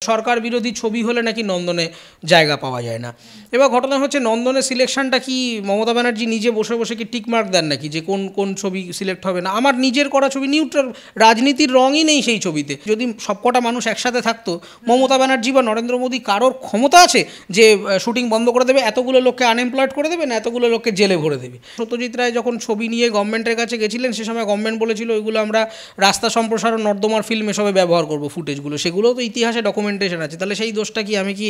সরকার বিরোধী ছবি হলে নাকি নন্দনে জায়গা পাওয়া যায় না। এবার ঘটনা হচ্ছে নন্দনের সিলেকশনটা কি মমতা ব্যানার্জি নিজে বসে বসে কি টিক মার্ক দেন নাকি যে কোন কোন ছবি সিলেক্ট হবে না? আমার নিজের করা ছবি নিউট্রাল, রাজনীতির রঙই নেই সেই ছবিতে। যদি সবকটা মানুষ একসাথে থাকতো, মমতা ব্যানার্জি বা নরেন্দ্র মোদী কারোর ক্ষমতা আছে যে শুটিং বন্ধ করে দেবে, এতগুলো লোককে আনএমপ্লয়েড করে দেবে, না এতগুলো লোককে জেলে ভরে দেবে? সত্যজিৎ রায় যখন ছবি নিয়ে গভর্নমেন্টের কাছে গেছিলেন, সে সময় গভর্নমেন্ট বলেছিল ওইগুলো আমরা রাস্তা সম্প্রসারণ, নর্দমার ফিল্ম এসবে ব্যবহার করবো, ফুটেজগুলো, সেগুলোও তো ইতিহাসে ডকুমেন্টেশন আছে। তাহলে সেই দোষটা কি আমি কি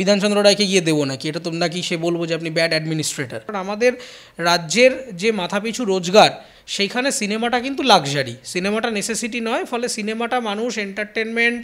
বিধানচন্দ্র রায়কে গিয়ে দেবো নাকি? এটা তো নাকি সে বলবো যে আপনি ব্যাড অ্যাডমিনিস্ট্রেটর? আমাদের রাজ্যের যে মাথাপিছু রোজগার, সেইখানে সিনেমাটা কিন্তু লাক্সারি, সিনেমাটা নেসেসিটি নয়। ফলে সিনেমাটা মানুষ এন্টারটেনমেন্ট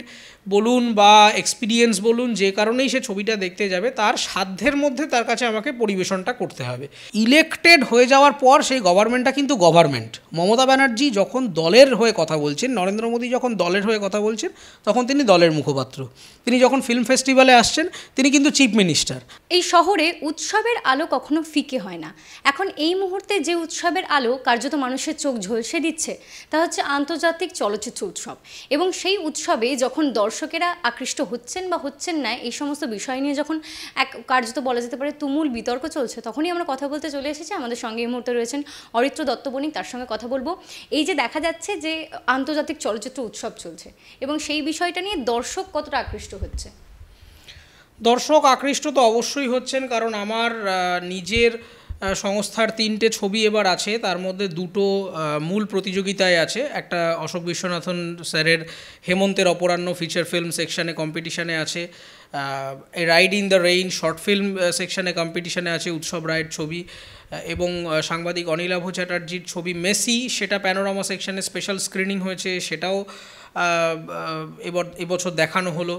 বলুন বা এক্সপিরিয়েন্স বলুন, যে কারণেই সে ছবিটা দেখতে যাবে, তার সাধ্যের মধ্যে তার কাছে আমাকে পরিবেশনটা করতে হবে। ইলেক্টেড হয়ে যাওয়ার পর সেই গভর্নমেন্টটা কিন্তু গভর্নমেন্ট। মমতা ব্যানার্জি যখন দলের হয়ে কথা বলছেন, নরেন্দ্র মোদী যখন দলের হয়ে কথা বলছেন, তখন তিনি দলের মুখপাত্র। তিনি যখন ফিল্ম ফেস্টিভ্যালে আসছেন, তিনি কিন্তু চিফ মিনিস্টার। এই শহরে উৎসবের আলো কখনো ফিকে হয় না। এখন এই মুহূর্তে যে উৎসবের আলো কার্যত মানুষের চোখ ঝলসে দিচ্ছে, তা হচ্ছে আন্তর্জাতিক চলচ্চিত্র উৎসব। এবং সেই উৎসবে যখন দর্শকেরা আকৃষ্ট হচ্ছেন বা হচ্ছেন না, এই সমস্ত বিষয় নিয়ে যখন এক কার্যত বলা যেতে পারে তুমুল বিতর্ক চলছে, তখনই আমরা কথা বলতে চলে এসেছি। আমাদের সঙ্গে এই মুহূর্তে রয়েছেন অরিত্র দত্ত বণিক, তার সঙ্গে কথা বলবো। এই যে দেখা যাচ্ছে যে আন্তর্জাতিক চলচ্চিত্র উৎসব চলছে, এবং সেই বিষয়টা নিয়ে দর্শক কতটা আকৃষ্ট হচ্ছে? দর্শক আকৃষ্ট তো অবশ্যই হচ্ছেন, কারণ আমার নিজের সংস্থার 3টে ছবি এবার আছে, তার মধ্যে 2টো মূল প্রতিযোগিতায় আছে। একটা অশোক বিশ্বনাথন স্যারের হেমন্তের অপরাহ্ন ফিচার ফিল্ম সেকশানে কম্পিটিশানে আছে, ride in the rain short film সেকশানে কম্পিটিশানে আছে উৎসব রায়ের ছবি, এবং সাংবাদিক অনিলাভ চ্যাটার্জির ছবি মেসি, সেটা প্যানোরামা সেকশানে স্পেশাল স্ক্রিনিং হয়েছে, সেটাও এবছর দেখানো হলো।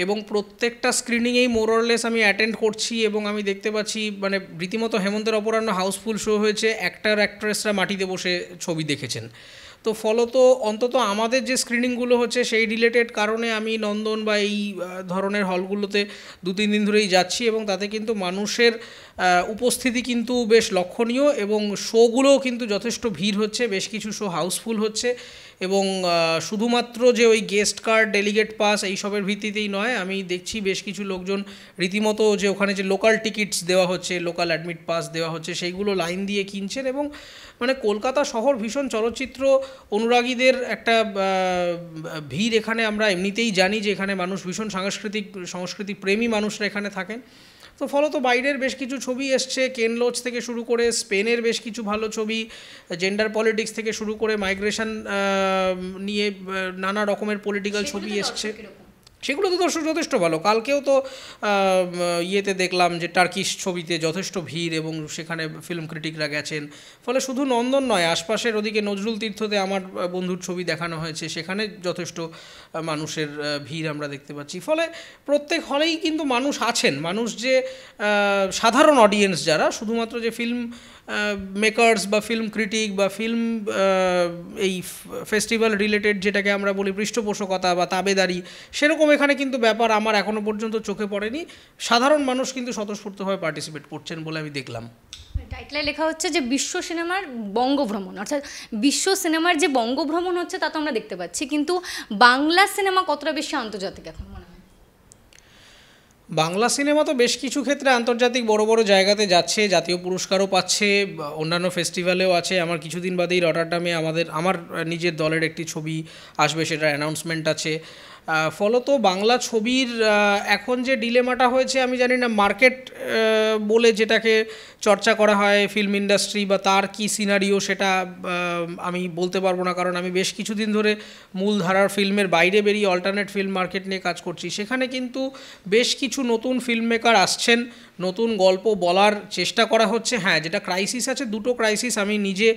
এবং প্রত্যেকটা স্ক্রিনিংয়েই মোরলেস আমি অ্যাটেন্ড করছি, এবং আমি দেখতে পাচ্ছি মানে রীতিমতো হেমন্তের অপরাহ্ন হাউসফুল শো হয়েছে, অ্যাক্টর অ্যাক্ট্রেসরা মাটিতে বসে ছবি দেখেছেন। তো ফলত অন্তত আমাদের যে স্ক্রিনিংগুলো হচ্ছে সেই রিলেটেড কারণে আমি নন্দন বা এই ধরনের হলগুলোতে 2-3 দিন ধরেই যাচ্ছি, এবং তাতে কিন্তু মানুষের উপস্থিতি কিন্তু বেশ লক্ষণীয়, এবং শোগুলোও কিন্তু যথেষ্ট ভিড় হচ্ছে, বেশ কিছু শো হাউসফুল হচ্ছে। এবং শুধুমাত্র যে ওই গেস্ট কার্ড, ডেলিগেট পাস এইসবের ভিত্তিতেই নয়, আমি দেখছি বেশ কিছু লোকজন রীতিমতো যে ওখানে যে লোকাল টিকিটস দেওয়া হচ্ছে, লোকাল অ্যাডমিট পাস দেওয়া হচ্ছে, সেইগুলো লাইন দিয়ে কিনছেন। এবং মানে কলকাতা শহর ভীষণ চলচ্চিত্র অনুরাগীদের একটা ভিড় এখানে আমরা এমনিতেই জানি যে এখানে মানুষ ভীষণ সংস্কৃতি প্রেমী মানুষরা এখানে থাকেন। তো ফলত বাইরের বেশ কিছু ছবি এসছে, কেন লোচ থেকে শুরু করে স্পেনের বেশ কিছু ভালো ছবি, জেন্ডার পলিটিক্স থেকে শুরু করে মাইগ্রেশন নিয়ে নানা রকমের পলিটিক্যাল ছবি এসছে, সেগুলো তো দর্শক যথেষ্ট ভালো। কালকেও তো ইয়েতে দেখলাম যে টার্কিশ ছবিতে যথেষ্ট ভিড়, এবং সেখানে ফিল্ম ক্রিটিকরা গেছেন। ফলে শুধু নন্দন নয়, আশপাশের ওদিকে নজরুল তীর্থতে আমার বন্ধুর ছবি দেখানো হয়েছে, সেখানে যথেষ্ট মানুষের ভিড় আমরা দেখতে পাচ্ছি। ফলে প্রত্যেক হলেই কিন্তু মানুষ আছেন, মানুষ যে সাধারণ অডিয়েন্স যারা শুধুমাত্র যে ফিল্ম মেকার্স বা ফিল্ম ক্রিটিক বা ফিল্ম এই ফেস্টিভ্যাল রিলেটেড যেটাকে আমরা বলি পৃষ্ঠপোষকতা বা তাবেদারি, সেরকম এখানে কিন্তু ব্যাপার আমার এখনও পর্যন্ত চোখে পড়েনি। সাধারণ মানুষ কিন্তু স্বতঃস্ফূর্তভাবে পার্টিসিপেট করছেন বলে আমি দেখলাম। টাইটেলে লেখা হচ্ছে যে বিশ্ব সিনেমার বঙ্গভ্রমণ, অর্থাৎ বিশ্ব সিনেমার যে বঙ্গভ্রমণ হচ্ছে তা তো আমরা দেখতে পাচ্ছি, কিন্তু বাংলা সিনেমা কতটা বেশি আন্তর্জাতিক এখন মনে হয়? বাংলা সিনেমা তো বেশ কিছু ক্ষেত্রে আন্তর্জাতিক বড় বড় জায়গাতে যাচ্ছে, জাতীয় পুরস্কারও পাচ্ছে, অন্যান্য ফেস্টিভ্যালেও আছে। আমার কিছুদিন বাদেই রটারডামে আমার নিজের দলের একটি ছবি আসবে, সেটার অ্যানাউন্সমেন্ট আছে। ফলত বাংলা ছবির এখন যে ডিলেমাটা হয়েছে, আমি জানি না মার্কেট বলে যেটাকে চর্চা করা হয় ফিল্ম ইন্ডাস্ট্রি বা তার কি সিনারিও, সেটা আমি বলতে পারবো না, কারণ আমি বেশ কিছুদিন ধরে মূলধারার ফিল্মের বাইরে বেরিয়ে অল্টারনেট ফিল্ম মার্কেট নিয়ে কাজ করছি। সেখানে কিন্তু বেশ কিছু নতুন ফিল্ম মেকার আসছেন, নতুন গল্প বলার চেষ্টা করা হচ্ছে। হ্যাঁ, যেটা ক্রাইসিস আছে, 2টো ক্রাইসিস আমি নিজে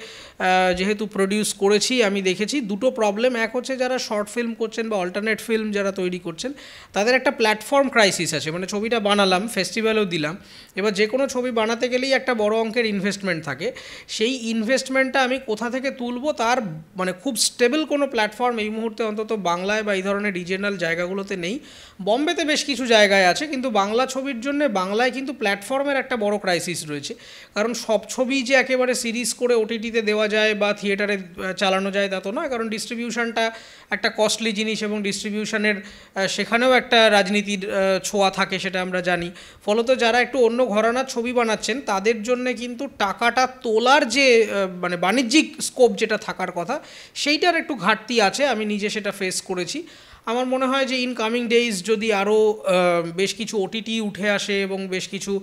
যেহেতু প্রডিউস করেছি আমি দেখেছি। 2টো প্রবলেম, এক হচ্ছে যারা শর্ট ফিল্ম করছেন বা অল্টারনেট ফিল্ম যারা তৈরি করছেন, তাদের একটা প্ল্যাটফর্ম ক্রাইসিস আছে। মানে ছবিটা বানালাম, ফেস্টিভ্যালেও দিলাম, এবার যে কোনো ছবি বানাতে গেলেই একটা বড় অঙ্কের ইনভেস্টমেন্ট থাকে। সেই ইনভেস্টমেন্টটা আমি কোথা থেকে তুলবো, তার মানে খুব স্টেবল কোনো প্ল্যাটফর্ম এই মুহূর্তে অন্তত বাংলায় বা এই ধরনের রিজিয়নাল জায়গাগুলোতে নেই। বম্বেতে বেশ কিছু জায়গায় আছে, কিন্তু বাংলা ছবির জন্য বাংলায় কিন্তু কিন্তু প্ল্যাটফর্মের একটা বড় ক্রাইসিস রয়েছে, কারণ সব ছবি যে একেবারে সিরিজ করে ওটিটিতে দেওয়া যায় বা থিয়েটারে চালানো যায় তা তো নয়, কারণ ডিস্ট্রিবিউশনটা একটা কস্টলি জিনিস এবং ডিস্ট্রিবিউশনের সেখানেও একটা রাজনীতির ছোঁয়া থাকে, সেটা আমরা জানি। ফলত যারা একটু অন্য ঘরানার ছবি বানাচ্ছেন তাদের জন্যে কিন্তু টাকাটা তোলার যে মানে বাণিজ্যিক স্কোপ যেটা থাকার কথা সেইটার একটু ঘাটতি আছে, আমি নিজে সেটা ফেস করেছি। আমার মনে হয় যে ইন কামিং ডেইজ যদি আরও বেশ কিছু ওটিটি উঠে আসে এবং বেশ কিছু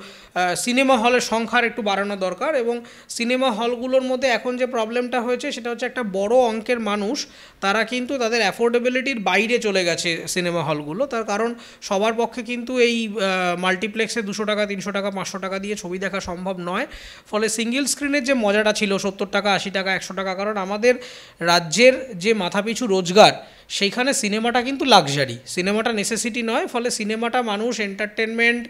সিনেমা হলের সংখ্যার একটু বাড়ানো দরকার, এবং সিনেমা হলগুলোর মধ্যে এখন যে প্রবলেমটা হয়েছে সেটা হচ্ছে একটা বড় অঙ্কের মানুষ তারা কিন্তু তাদের অ্যাফোর্ডেবিলিটির বাইরে চলে গেছে সিনেমা হলগুলো, তার কারণ সবার পক্ষে কিন্তু এই মাল্টিপ্লেক্সে 200 টাকা 300 টাকা 500 টাকা দিয়ে ছবি দেখা সম্ভব নয়। ফলে সিঙ্গেল স্ক্রিনের যে মজাটা ছিল 70 টাকা 80 টাকা 100 টাকা, কারণ আমাদের রাজ্যের যে মাথাপিছু রোজগার সেইখানে সিনেমাটা কিন্তু লাক্সারি, সিনেমাটা নেসেসিটি নয়। ফলে সিনেমাটা মানুষ এন্টারটেনমেন্ট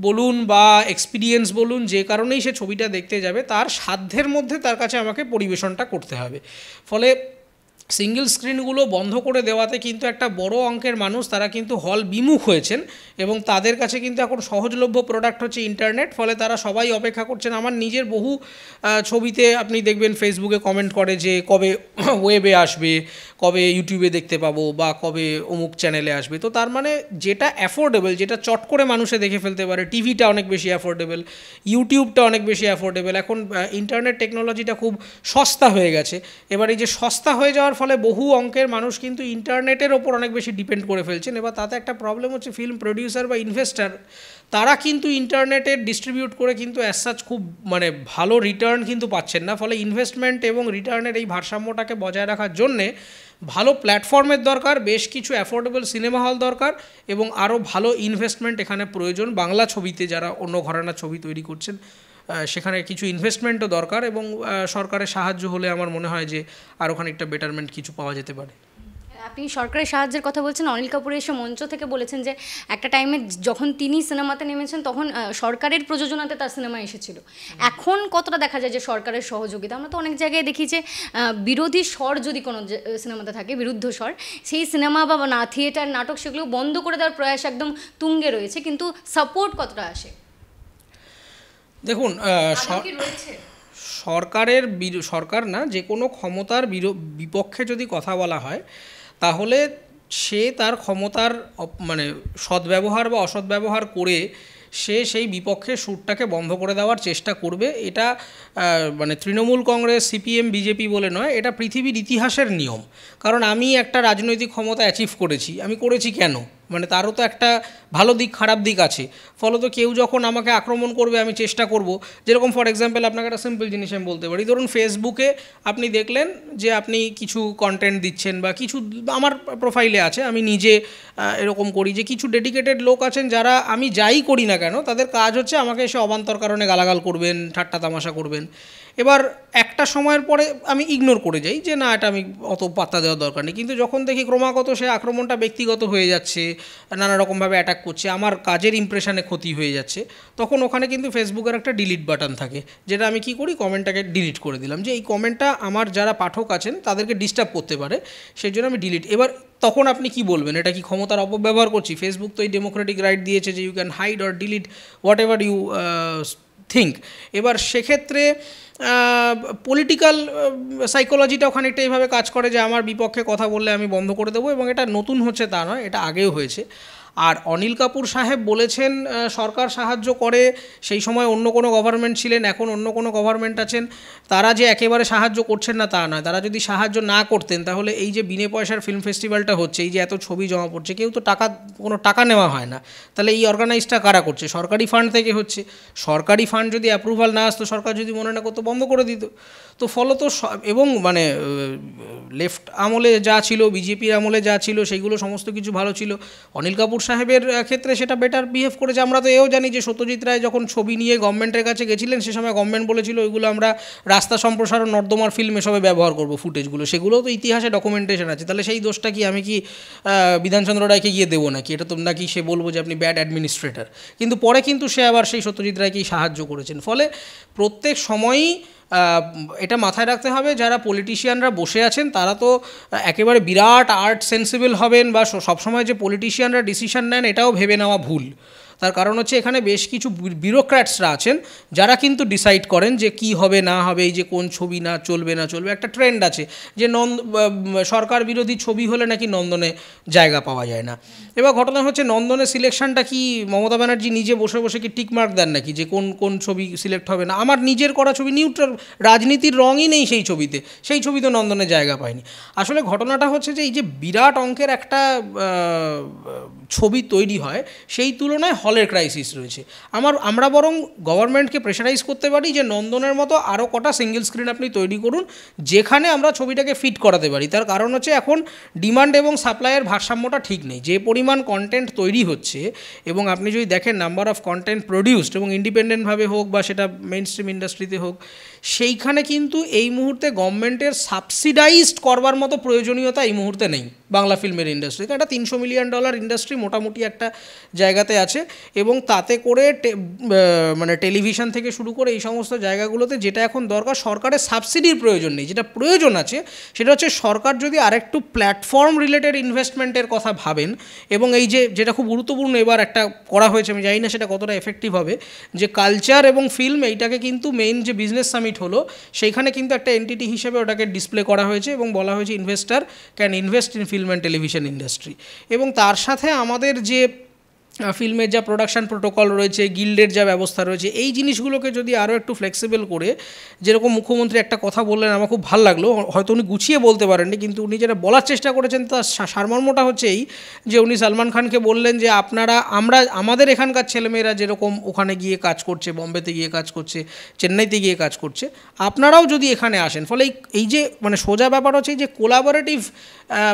বলুন বা এক্সপিরিয়েন্স বলুন যে কারণেই সে ছবিটা দেখতে যাবে তার সাধ্যের মধ্যে তার কাছে আমাকে পরিবেশনটা করতে হবে। ফলে সিঙ্গেল স্ক্রিনগুলো বন্ধ করে দেওয়াতে কিন্তু একটা বড় অঙ্কের মানুষ তারা কিন্তু হল বিমুখ হয়েছেন এবং তাদের কাছে কিন্তু এখন সহজলভ্য প্রোডাক্ট হচ্ছে ইন্টারনেট। ফলে তারা সবাই অপেক্ষা করছেন। আমার নিজের বহু ছবিতে আপনি দেখবেন ফেসবুকে কমেন্ট করে যে কবে ওয়েবে আসবে, কবে ইউটিউবে দেখতে পাবো বা কবে অমুক চ্যানেলে আসবে। তো তার মানে যেটা অ্যাফোর্ডেবল, যেটা চট করে মানুষে দেখে ফেলতে পারে, টিভিটা অনেক বেশি অ্যাফোর্ডেবল, ইউটিউবটা অনেক বেশি অ্যাফোর্ডেবল, এখন ইন্টারনেট টেকনোলজিটা খুব সস্তা হয়ে গেছে। এবার এই যে সস্তা হয়ে যাওয়ার ফলে বহু অঙ্কের মানুষ কিন্তু ইন্টারনেটের ওপর অনেক বেশি ডিপেন্ড করে ফেলছেন। এবার তাতে একটা প্রবলেম হচ্ছে ফিল্ম প্রডিউসার বা ইনভেস্টার তারা কিন্তু ইন্টারনেটের ডিস্ট্রিবিউট করে কিন্তু অ্যাজ সাচ খুব মানে ভালো রিটার্ন কিন্তু পাচ্ছেন না। ফলে ইনভেস্টমেন্ট এবং রিটার্নের এই ভারসাম্যটাকে বজায় রাখার জন্যে ভালো প্ল্যাটফর্মের দরকার, বেশ কিছু অ্যাফোর্ডেবল সিনেমা হল দরকার এবং আরও ভালো ইনভেস্টমেন্ট এখানে প্রয়োজন। বাংলা ছবিতে যারা অন্য ঘরানার ছবি তৈরি করছেন সেখানে কিছু ইনভেস্টমেন্টও দরকার এবং সরকারের সাহায্য হলে আমার মনে হয় যে আরও খানিকটা বেটারমেন্ট কিছু পাওয়া যেতে পারে। আপনি সরকারের সাহায্যের কথা বলছেন, অনিল কাপুর এসে মঞ্চ থেকে বলেছেন যে একটা টাইমে যখন তিনি সিনেমাতে নেমেছেন তখন সরকারের প্রযোজনাতে তার সিনেমা এসেছিল। এখন কতটা দেখা যায় যে সরকারের সহযোগিতা? আমরা তো অনেক জায়গায় দেখি যে বিরোধী স্বর যদি কোনো সিনেমাতে থাকে, বিরুদ্ধ স্বর, সেই সিনেমা বা না থিয়েটার নাটক সেগুলো বন্ধ করে দেওয়ার প্রয়াস একদম তুঙ্গে রয়েছে, কিন্তু সাপোর্ট কতটা আসে? দেখুন, সরকার না, যে কোনো ক্ষমতার বিপক্ষে যদি কথা বলা হয় তাহলে সে তার ক্ষমতার মানে সদ্ব্যবহার বা অসদ্ব্যবহার করে সে সেই বিপক্ষের সুরটাকে বন্ধ করে দেওয়ার চেষ্টা করবে। এটা মানে তৃণমূল কংগ্রেস, সিপিএম, বিজেপি বলে নয়, এটা পৃথিবীর ইতিহাসের নিয়ম। কারণ আমি একটা রাজনৈতিক ক্ষমতা অ্যাচিভ করেছি কেন? মানে তারও তো একটা ভালো দিক খারাপ দিক আছে। ফলত কেউ যখন আমাকে আক্রমণ করবে আমি চেষ্টা করব, যেরকম ফর এক্সাম্পল আপনাকে একটা সিম্পল জিনিস আমি বলতে পারি, ধরুন ফেসবুকে আপনি দেখলেন যে আপনি কিছু কন্টেন্ট দিচ্ছেন বা কিছু আমার প্রোফাইলে আছে, আমি নিজে এরকম করি যে কিছু ডেডিকেটেড লোক আছেন যারা আমি যাই করি না কেন তাদের কাজ হচ্ছে আমাকে এসে অবান্তর কারণে গালাগাল করবেন, ঠাট্টা তামাশা করবেন। এবার একটা সময়ের পরে আমি ইগনোর করে যাই যে না, এটা আমি অত পাত্তা দেওয়ার দরকার নেই। কিন্তু যখন দেখি ক্রমাগত সে আক্রমণটা ব্যক্তিগত হয়ে যাচ্ছে, নানা রকমভাবে অ্যাটাক করছে, আমার কাজের ইমপ্রেশনে ক্ষতি হয়ে যাচ্ছে, তখন ওখানে কিন্তু ফেসবুকের একটা ডিলিট বাটন থাকে, যেটা আমি কি করি, কমেন্টটাকে ডিলিট করে দিলাম যে এই কমেন্টটা আমার যারা পাঠক আছেন তাদেরকে ডিস্টার্ব করতে পারে, সেই জন্য আমি ডিলিট। এবার তখন আপনি কি বলবেন, এটা কি ক্ষমতার অপব্যবহার করছি? ফেসবুক তো এই ডেমোক্রেটিক রাইট দিয়েছে যে you can hide or delete whatever you think. এবার সেক্ষেত্রে পলিটিক্যাল সাইকোলজিটা খানিকটা এইভাবে কাজ করে যে আমার বিপক্ষে কথা বললে আমি বন্ধ করে দেবো, এবং এটা নতুন হচ্ছে তা নয়, এটা আগেও হয়েছে। আর অনিল কাপুর সাহেব বলেছেন সরকার সাহায্য করে, সেই সময় অন্য কোনো গভর্নমেন্ট ছিলেন, এখন অন্য কোনো গভর্নমেন্ট আছেন, তারা যে একেবারে সাহায্য করছেন না তা নয়। তারা যদি সাহায্য না করতেন তাহলে এই যে বিনে পয়সার ফিল্ম ফেস্টিভ্যালটা হচ্ছে, এই যে এত ছবি জমা পড়ছে, কেউ তো কোনো টাকা নেওয়া হয় না, তাহলে এই অর্গানাইজটা কারা করছে? সরকারি ফান্ড থেকে হচ্ছে। সরকারি ফান্ড যদি অ্যাপ্রুভাল না আসতো, সরকার যদি মনে না করতো, বন্ধ করে দিত। তো ফলত এবং মানে লেফট আমলে যা ছিল, বিজেপির আমলে যা ছিল, সেইগুলো সমস্ত কিছু ভালো ছিল। অনিল কাপুর সাহেবের ক্ষেত্রে সেটা বেটার বিহেভ করেছে। আমরা তো এও জানি যে সত্যজিৎ রায় যখন ছবি নিয়ে গভর্নমেন্টের কাছে গেছিলেন, সে সময় গভর্নমেন্ট বলেছিল ওইগুলো আমরা রাস্তা সম্প্রসারণ, নর্দমার ফিল্ম এসবে ব্যবহার করবো, ফুটেজগুলো, সেগুলোও তো ইতিহাসে ডকুমেন্টেশন আছে। তাহলে সেই দোষটা কি আমি কি বিধানচন্দ্র রায়কে গিয়ে দেবো নাকি? এটা তো নাকি সে বলবো যে আপনি ব্যাড অ্যাডমিনিস্ট্রেটর, কিন্তু পরে কিন্তু সে আবার সেই সত্যজিৎ রায়কেই সাহায্য করেছেন। ফলে প্রত্যেক সময়ই এটা মাথায় রাখতে হবে, যারা পলিটিশিয়ানরা বসে আছেন তারা তো একেবারে বিরাট আর্ট সেন্সিবল হবেন বা সবসময় যে পলিটিশিয়ানরা ডিসিশন নেন এটাও ভেবে নেওয়া ভুল। তার কারণ হচ্ছে এখানে বেশ কিছু বিউরোক্র্যাটসরা আছেন যারা কিন্তু ডিসাইড করেন যে কি হবে না হবে, এই যে কোন ছবি না চলবে, একটা ট্রেন্ড আছে যে সরকার বিরোধী ছবি হলে নাকি নন্দনে জায়গা পাওয়া যায় না। এবার ঘটনা হচ্ছে নন্দনের সিলেকশনটা কি মমতা ব্যানার্জি নিজে বসে বসে কি টিক মার্ক দেন নাকি যে কোন কোন ছবি সিলেক্ট হবে না? আমার নিজের করা ছবি নিউট্রাল, রাজনীতির রঙই নেই সেই ছবিতে, সেই ছবি তো নন্দনে জায়গা পায়নি। আসলে ঘটনাটা হচ্ছে যে এই যে বিরাট অঙ্কের একটা ছবি তৈরি হয় সেই তুলনায় হলের ক্রাইসিস রয়েছে। আমরা বরং গভর্নমেন্টকে প্রেশারাইজ করতে পারি যে নন্দনের মতো আরও কটা সিঙ্গেল স্ক্রিন আপনি তৈরি করুন যেখানে আমরা ছবিটাকে ফিট করাতে পারি। তার কারণ হচ্ছে এখন ডিমান্ড এবং সাপ্লাইয়ের ভারসাম্যটা ঠিক নেই। যে পরিমাণ কন্টেন্ট তৈরি হচ্ছে এবং আপনি যদি দেখেন নাম্বার অফ কন্টেন্ট প্রডিউসড এবং ইন্ডিপেন্ডেন্টভাবে হোক বা সেটা মেইন স্ট্রিম ইন্ডাস্ট্রিতে হোক, সেইখানে কিন্তু এই মুহূর্তে গভর্নমেন্টের সাবসিডাইজড করবার মতো প্রয়োজনীয়তা এই মুহূর্তে নেই বাংলা ফিল্মের ইন্ডাস্ট্রি। একটা $300 মিলিয়ন ইন্ডাস্ট্রি মোটামুটি একটা জায়গাতে আছে এবং তাতে করে মানে টেলিভিশন থেকে শুরু করে এই সমস্ত জায়গাগুলোতে যেটা এখন দরকার, সরকারের সাবসিডির প্রয়োজন নেই। যেটা প্রয়োজন আছে সেটা হচ্ছে সরকার যদি আরেকটু প্ল্যাটফর্ম রিলেটেড ইনভেস্টমেন্টের কথা ভাবেন এবং এই যে যেটা খুব গুরুত্বপূর্ণ এবার একটা করা হয়েছে, আমি জানি না সেটা কতটা এফেক্টিভ হবে, যে কালচার এবং ফিল্ম এইটাকে কিন্তু মেইন যে বিজনেস সামিট হলো সেইখানে কিন্তু একটা এন্টিটি হিসেবে ওটাকে ডিসপ্লে করা হয়েছে এবং বলা হয়েছে investor can invest in film and television industry. এবং তার সাথে আমাদের যে ফিল্মের যা প্রোডাকশন প্রোটোকল রয়েছে, গিল্ডের যা ব্যবস্থা রয়েছে, এই জিনিসগুলোকে যদি আরও একটু ফ্লেক্সিবল করে, যেরকম মুখ্যমন্ত্রী একটা কথা বললেন আমার খুব ভালো লাগলো, হয়তো উনি গুছিয়ে বলতে পারেননি কিন্তু উনি যেটা বলার চেষ্টা করেছেন তার সারমর্মটা হচ্ছে এই যে উনি সালমান খানকে বললেন যে আমাদের এখানকার ছেলেমেয়েরা যেরকম ওখানে গিয়ে কাজ করছে, বম্বেতে গিয়ে কাজ করছে, চেন্নাইতে গিয়ে কাজ করছে, আপনারাও যদি এখানে আসেন, ফলে এই যে মানে সোজা ব্যাপার হচ্ছে এই যে কোলাবোরেটিভ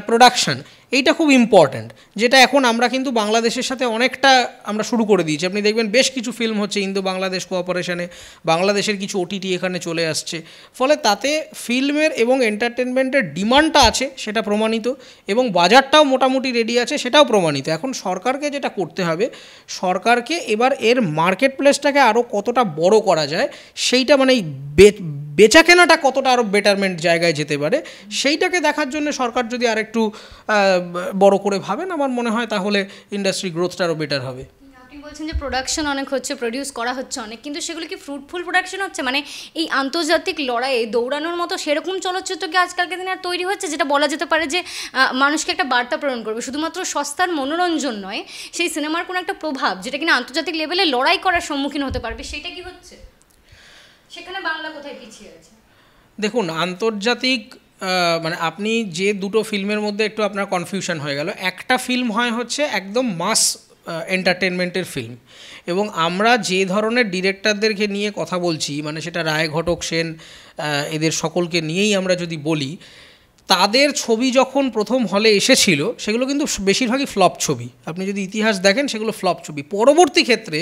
প্রোডাকশন, এইটা খুব ইম্পর্ট্যান্ট, যেটা এখন আমরা কিন্তু বাংলাদেশের সাথে অনেকটা আমরা শুরু করে দিয়েছি। আপনি দেখবেন বেশ কিছু ফিল্ম হচ্ছে ইন্দো বাংলাদেশ কোঅপারেশনে, বাংলাদেশের কিছু ওটিটি এখানে চলে আসছে, ফলে তাতে ফিল্মের এবং এন্টারটেনমেন্টের ডিমান্ডটা আছে সেটা প্রমাণিত এবং বাজারটাও মোটামুটি রেডি আছে সেটাও প্রমাণিত। এখন সরকারকে যেটা করতে হবে, সরকারকে এবার এর মার্কেট প্লেসটাকে আরও কতটা বড় করা যায়, সেইটা মানে বেচা কেনাটা কতটা আরও বেটারমেন্ট জায়গায় যেতে পারে সেইটাকে দেখার জন্য সরকার যদি আরেকটু বড় করে ভাবেন, আমার মনে হয় তাহলে ইন্ডাস্ট্রি গ্রোথটা আরও বেটার হবে। আপনি বলছেন যে প্রোডাকশন অনেক হচ্ছে, প্রডিউস করা হচ্ছে অনেক, কিন্তু সেগুলো কি ফ্রুটফুল প্রোডাকশন হচ্ছে? মানে এই আন্তর্জাতিক লড়াইয়ে দৌড়ানোর মতো সেরকম চলচ্চিত্র কি আজকালকার দিনে আর তৈরি হচ্ছে যেটা বলা যেতে পারে যে মানুষকে একটা বার্তা প্রেরণ করবে? শুধুমাত্র সস্তার মনোরঞ্জন নয়, সেই সিনেমার কোনো একটা প্রভাব যেটা কিনা আন্তর্জাতিক লেভেলে লড়াই করার সম্মুখীন হতে পারবে, সেটা কি হচ্ছে? সেখানে বাংলা কোথায় পিছিয়ে আছে? দেখুন, আন্তর্জাতিক মানে আপনি যে দুটো ফিল্মের মধ্যে একটু আপনার কনফিউশন হয়ে গেল। একটা ফিল্ম হচ্ছে একদম মাস এন্টারটেনমেন্টের ফিল্ম, এবং আমরা যে ধরনের ডিরেক্টরদেরকে নিয়ে কথা বলছি, মানে সেটা রায় ঘটক সেন এদের সকলকে নিয়েই আমরা যদি বলি, তাদের ছবি যখন প্রথম হলে এসেছিল সেগুলো কিন্তু বেশিরভাগই ফ্লপ ছবি। আপনি যদি ইতিহাস দেখেন সেগুলো ফ্লপ ছবি। পরবর্তী ক্ষেত্রে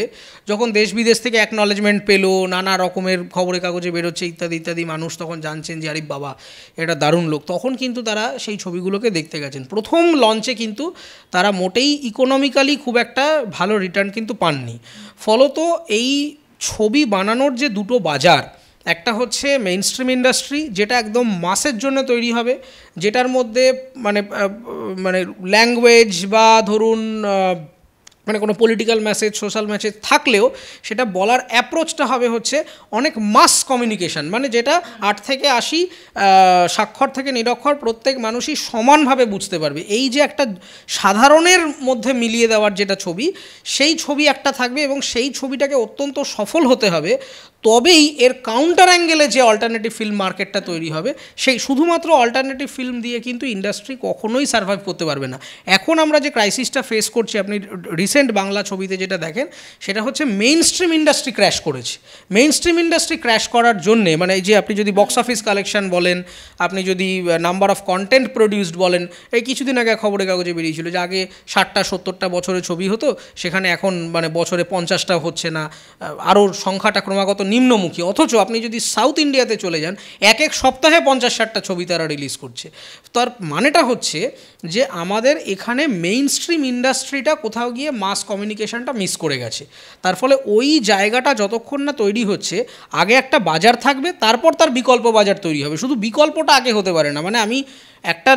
যখন দেশ বিদেশ থেকে অ্যাকনলেজমেন্ট পেলো, নানা রকমের খবরের কাগজে বেরোচ্ছে ইত্যাদি ইত্যাদি, মানুষ তখন জানছেন যে আরে বাবা এটা দারুণ লোক, তখন কিন্তু তারা সেই ছবিগুলোকে দেখতে গেছেন। প্রথম লঞ্চে কিন্তু তারা মোটেই ইকোনমিক্যালি খুব একটা ভালো রিটার্ন কিন্তু পাননি। ফলত এই ছবি বানানোর যে দুটো বাজার, একটা হচ্ছে মেইন স্ট্রিম ইন্ডাস্ট্রি যেটা একদম মাসের জন্য তৈরি হবে, যেটার মধ্যে মানে ল্যাঙ্গুয়েজ বা ধরুন মানে কোনো পলিটিক্যাল মেসেজ, সোশ্যাল মেসেজ থাকলেও সেটা বলার অ্যাপ্রোচটা হবে হচ্ছে অনেক মাস কমিউনিকেশান, মানে যেটা 8 থেকে 80 স্বাক্ষর থেকে নিরক্ষর প্রত্যেক মানুষই সমানভাবে বুঝতে পারবে। এই যে একটা সাধারণের মধ্যে মিলিয়ে দেওয়ার যেটা ছবি, সেই ছবি একটা থাকবে এবং সেই ছবিটাকে অত্যন্ত সফল হতে হবে, তবেই এর কাউন্টার অ্যাঙ্গেলে যে অল্টারনেটিভ ফিল্ম মার্কেটটা তৈরি হবে, সেই শুধুমাত্র অল্টারনেটিভ ফিল্ম দিয়ে কিন্তু ইন্ডাস্ট্রি কখনোই সার্ভাইভ করতে পারবে না। এখন আমরা যে ক্রাইসিসটা ফেস করছি, আপনি রিসেন্ট বাংলা ছবিতে যেটা দেখেন সেটা হচ্ছে মেইন স্ট্রিম ইন্ডাস্ট্রি ক্র্যাশ করেছে। মেইন স্ট্রিম ইন্ডাস্ট্রি ক্র্যাশ করার জন্যে, মানে এই যে আপনি যদি বক্স অফিস কালেকশন বলেন, আপনি যদি নাম্বার অফ কন্টেন্ট প্রডিউসড বলেন, এই কিছুদিন আগে খবরের কাগজে বেরিয়েছিল যে আগে 60-70টা বছরে ছবি হতো, সেখানে এখন মানে বছরে 50টা হচ্ছে না, আরও সংখ্যাটা ক্রমাগত নিম্নমুখী, অথচ আপনি যদি সাউথ ইন্ডিয়াতে চলে যান এক এক সপ্তাহে 50-60টা ছবি তারা রিলিজ করছে। তার মানেটা হচ্ছে যে আমাদের এখানে মেইন স্ট্রিম ইন্ডাস্ট্রিটা কোথাও গিয়ে মাস কমিউনিকেশনটা মিস করে গেছে। তার ফলে ওই জায়গাটা যতক্ষণ না তৈরি হচ্ছে, আগে একটা বাজার থাকবে, তারপর তার বিকল্প বাজার তৈরি হবে। শুধু বিকল্পটা আগে হতে পারে না, মানে আমি একটা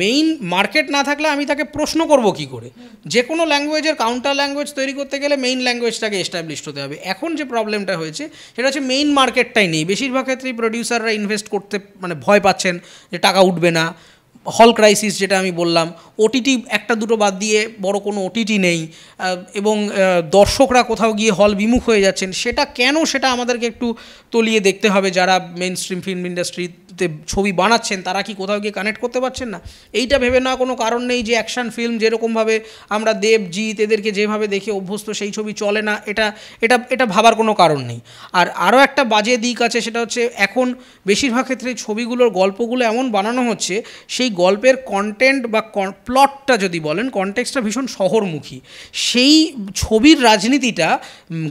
মেইন মার্কেট না থাকলে আমি তাকে প্রশ্ন করব কি করে? যে কোনো ল্যাঙ্গুয়েজের কাউন্টার ল্যাঙ্গুয়েজ তৈরি করতে গেলে মেইন ল্যাঙ্গুয়েজটাকে এস্টাবলিশড হতে হবে। এখন যে প্রবলেমটা হয়েছে সেটা হচ্ছে মেইন মার্কেটটাই নেই। বেশিরভাগ ক্ষেত্রেই প্রডিউসাররা ইনভেস্ট করতে মানে ভয় পাচ্ছেন যে টাকা উঠবে না। হল ক্রাইসিস যেটা আমি বললাম, ওটিটি একটা দুটো বাদ দিয়ে বড় কোনো ওটিটি নেই, এবং দর্শকরা কোথাও গিয়ে হল বিমুখ হয়ে যাচ্ছেন। সেটা কেন, সেটা আমাদেরকে একটু তলিয়ে দেখতে হবে। যারা মেইন স্ট্রিম ফিল্ম ইন্ডাস্ট্রিতে ছবি বানাচ্ছেন তারা কি কোথাও গিয়ে কানেক্ট করতে পারছেন না? এইটা ভেবে নেওয়া কোনো কারণ নেই যে অ্যাকশন ফিল্ম যেরকমভাবে আমরা দেবজিৎ এদেরকে যেভাবে দেখে অভ্যস্ত সেই ছবি চলে না, এটা এটা এটা ভাবার কোনো কারণ নেই। আর আরও একটা বাজে দিক আছে, সেটা হচ্ছে এখন বেশিরভাগ ক্ষেত্রে ছবিগুলোর গল্পগুলো এমন বানানো হচ্ছে, সেই গল্পের কন্টেন্ট বা প্লটটা যদি বলেন, কনটেক্সটটা ভীষণ শহরমুখী। সেই ছবির রাজনীতিটা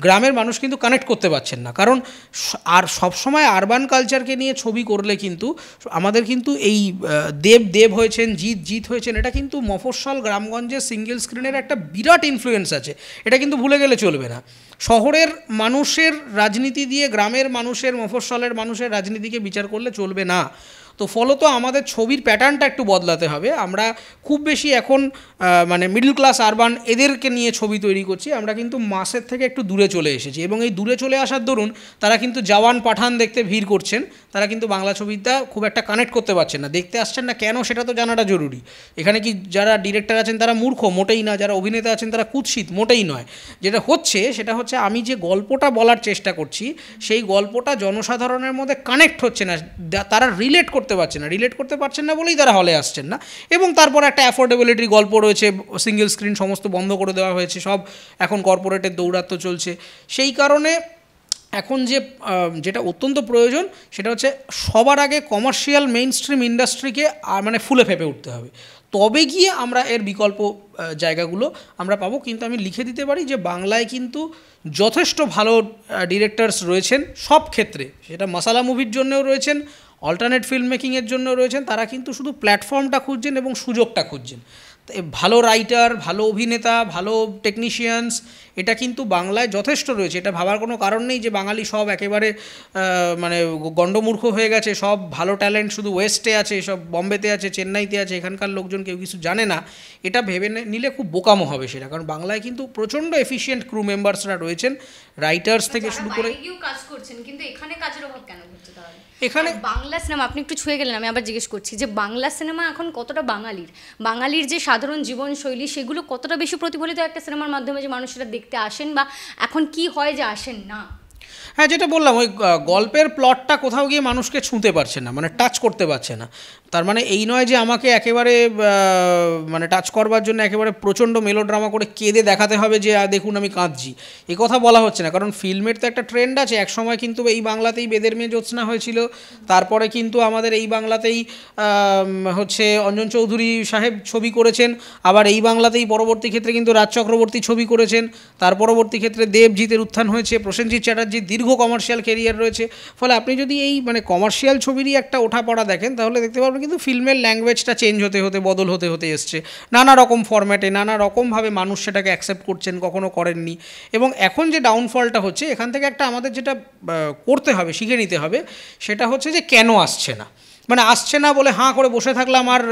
গ্রামের মানুষ কিন্তু কানেক্ট করতে পারছেন না। কারণ আর সবসময় আরবান কালচারকে নিয়ে ছবি করলে কিন্তু আমাদের কিন্তু এই দেব হয়েছেন, জিৎ হয়েছেন, এটা কিন্তু মফস্বল গ্রামগঞ্জের সিঙ্গেল স্ক্রিনের একটা বিরাট ইনফ্লুয়েন্স আছে। এটা কিন্তু ভুলে গেলে চলবে না। শহরের মানুষের রাজনীতি দিয়ে গ্রামের মানুষের, মফস্বলের মানুষের রাজনীতিকে বিচার করলে চলবে না। তো ফলত আমাদের ছবির প্যাটার্নটা একটু বদলাতে হবে। আমরা খুব বেশি এখন মানে মিডল ক্লাস আরবান এদেরকে নিয়ে ছবি তৈরি করছি, আমরা কিন্তু মাসের থেকে একটু দূরে চলে এসেছি। এবং এই দূরে চলে আসার দরুন তারা কিন্তু জওয়ান পাঠান দেখতে ভিড় করছেন, তারা কিন্তু বাংলা ছবিটা খুব একটা কানেক্ট করতে পারছেন না। দেখতে আসছেন না কেন, সেটা তো জানাটা জরুরি। এখানে কি যারা ডিরেক্টর আছেন তারা মূর্খ? মোটেই না। যারা অভিনেতা আছেন তারা কুৎসিত? মোটেই নয়। যেটা হচ্ছে সেটা হচ্ছে আমি যে গল্পটা বলার চেষ্টা করছি সেই গল্পটা জনসাধারণের মধ্যে কানেক্ট হচ্ছে না, তারা রিলেট করতে পারছেন না বলেই তারা হলে আসছেন না। এবং তারপর একটা অ্যাফোর্ডেবিলিটির গল্প রয়েছে, সিঙ্গেল স্ক্রিন সমস্ত বন্ধ করে দেওয়া হয়েছে, সব এখন কর্পোরেটের দৌরাত্ম্য চলছে। সেই কারণে এখন যেটা অত্যন্ত প্রয়োজন সেটা হচ্ছে সবার আগে কমার্শিয়াল মেইন স্ট্রিম ইন্ডাস্ট্রিকে মানে ফুলে ফেঁপে উঠতে হবে, তবে গিয়ে আমরা এর বিকল্প জায়গাগুলো আমরা পাবো। কিন্তু আমি লিখে দিতে পারি যে বাংলায় কিন্তু যথেষ্ট ভালো ডিরেক্টরস রয়েছেন সব ক্ষেত্রে, সেটা মশালা মুভির জন্যও রয়েছেন, অল্টারনেট ফিল্ম মেকিংয়ের জন্য রয়েছেন। তারা কিন্তু শুধু প্ল্যাটফর্মটা খুঁজছেন এবং সুযোগটা খুঁজছেন। ভালো রাইটার, ভালো অভিনেতা, ভালো টেকনিশিয়ানস এটা কিন্তু বাংলায় যথেষ্ট রয়েছে। এটা ভাবার কোনো কারণ নেই যে বাঙালি সব একেবারে মানে গণ্ডমূর্খ হয়ে গেছে, সব ভালো ট্যালেন্ট শুধু ওয়েস্টে আছে, সব বম্বেতে আছে, চেন্নাইতে আছে, এখানকার লোকজন কেউ কিছু জানে না। এটা ভেবে নিলে খুব বোকামো হবে সেটা। কারণ বাংলায় কিন্তু প্রচণ্ড এফিশিয়েন্ট ক্রু মেম্বার্সরা রয়েছেন, রাইটার্স থেকে শুরু করে কাজ করছেন। কিন্তু এখানে কাজের অভাব কেন হচ্ছে তাহলে? এখানে বাংলা সিনেমা আপনি একটু ছুঁয়ে গেলেন, আমি আবার জিজ্ঞেস করছি যে বাংলা সিনেমা এখন কতটা বাঙালির যে সাধারণ জীবনশৈলী সেগুলো কতটা বেশি প্রতিফলিত একটা সিনেমার মাধ্যমে, যে মানুষরা দেখতে আসেন, বা এখন কি হয় যে আসেন না? হ্যাঁ, যেটা বললাম, ওই গল্পের প্লটটা কোথাও গিয়ে মানুষকে ছুঁতে পারছে না, মানে টাচ করতে পারছে না। তার মানে এই নয় যে আমাকে একেবারে মানে টাচ করবার জন্য একেবারে প্রচণ্ড মেলোড্রামা করে কেঁদে দেখাতে হবে যে দেখুন আমি কাঁদছি, এ কথা বলা হচ্ছে না। কারণ ফিল্মের তো একটা ট্রেন্ড আছে। এক সময় কিন্তু এই বাংলাতেই বেদের মেয়ে জ্যোৎস্না হয়েছিল, তারপরে কিন্তু আমাদের এই বাংলাতেই হচ্ছে অঞ্জন চৌধুরী সাহেব ছবি করেছেন, আবার এই বাংলাতেই পরবর্তী ক্ষেত্রে কিন্তু রাজ চক্রবর্তী ছবি করেছেন, তার পরবর্তী ক্ষেত্রে দেবজিতের উত্থান হয়েছে, প্রসেনজিৎ চ্যাটার্জির দীর্ঘ কমার্শিয়াল ক্যারিয়ার রয়েছে। ফলে আপনি যদি এই মানে কমার্শিয়াল ছবিরই একটা ওঠাপড়া দেখেন তাহলে দেখতে পারবেন কিন্তু ফিল্মের ল্যাঙ্গুয়েজটা চেঞ্জ হতে বদল হতে এসছে নানা রকম ফরম্যাটে, নানা রকমভাবে মানুষ সেটাকে অ্যাকসেপ্ট করছেন, কখনো করেননি। এবং এখন যে ডাউনফলটা হচ্ছে, এখান থেকে একটা আমাদের যেটা করতে হবে, শিখে নিতে হবে, সেটা হচ্ছে যে কেন আসছে না। মানে আসছে না বলে হাঁ করে বসে থাকলাম আর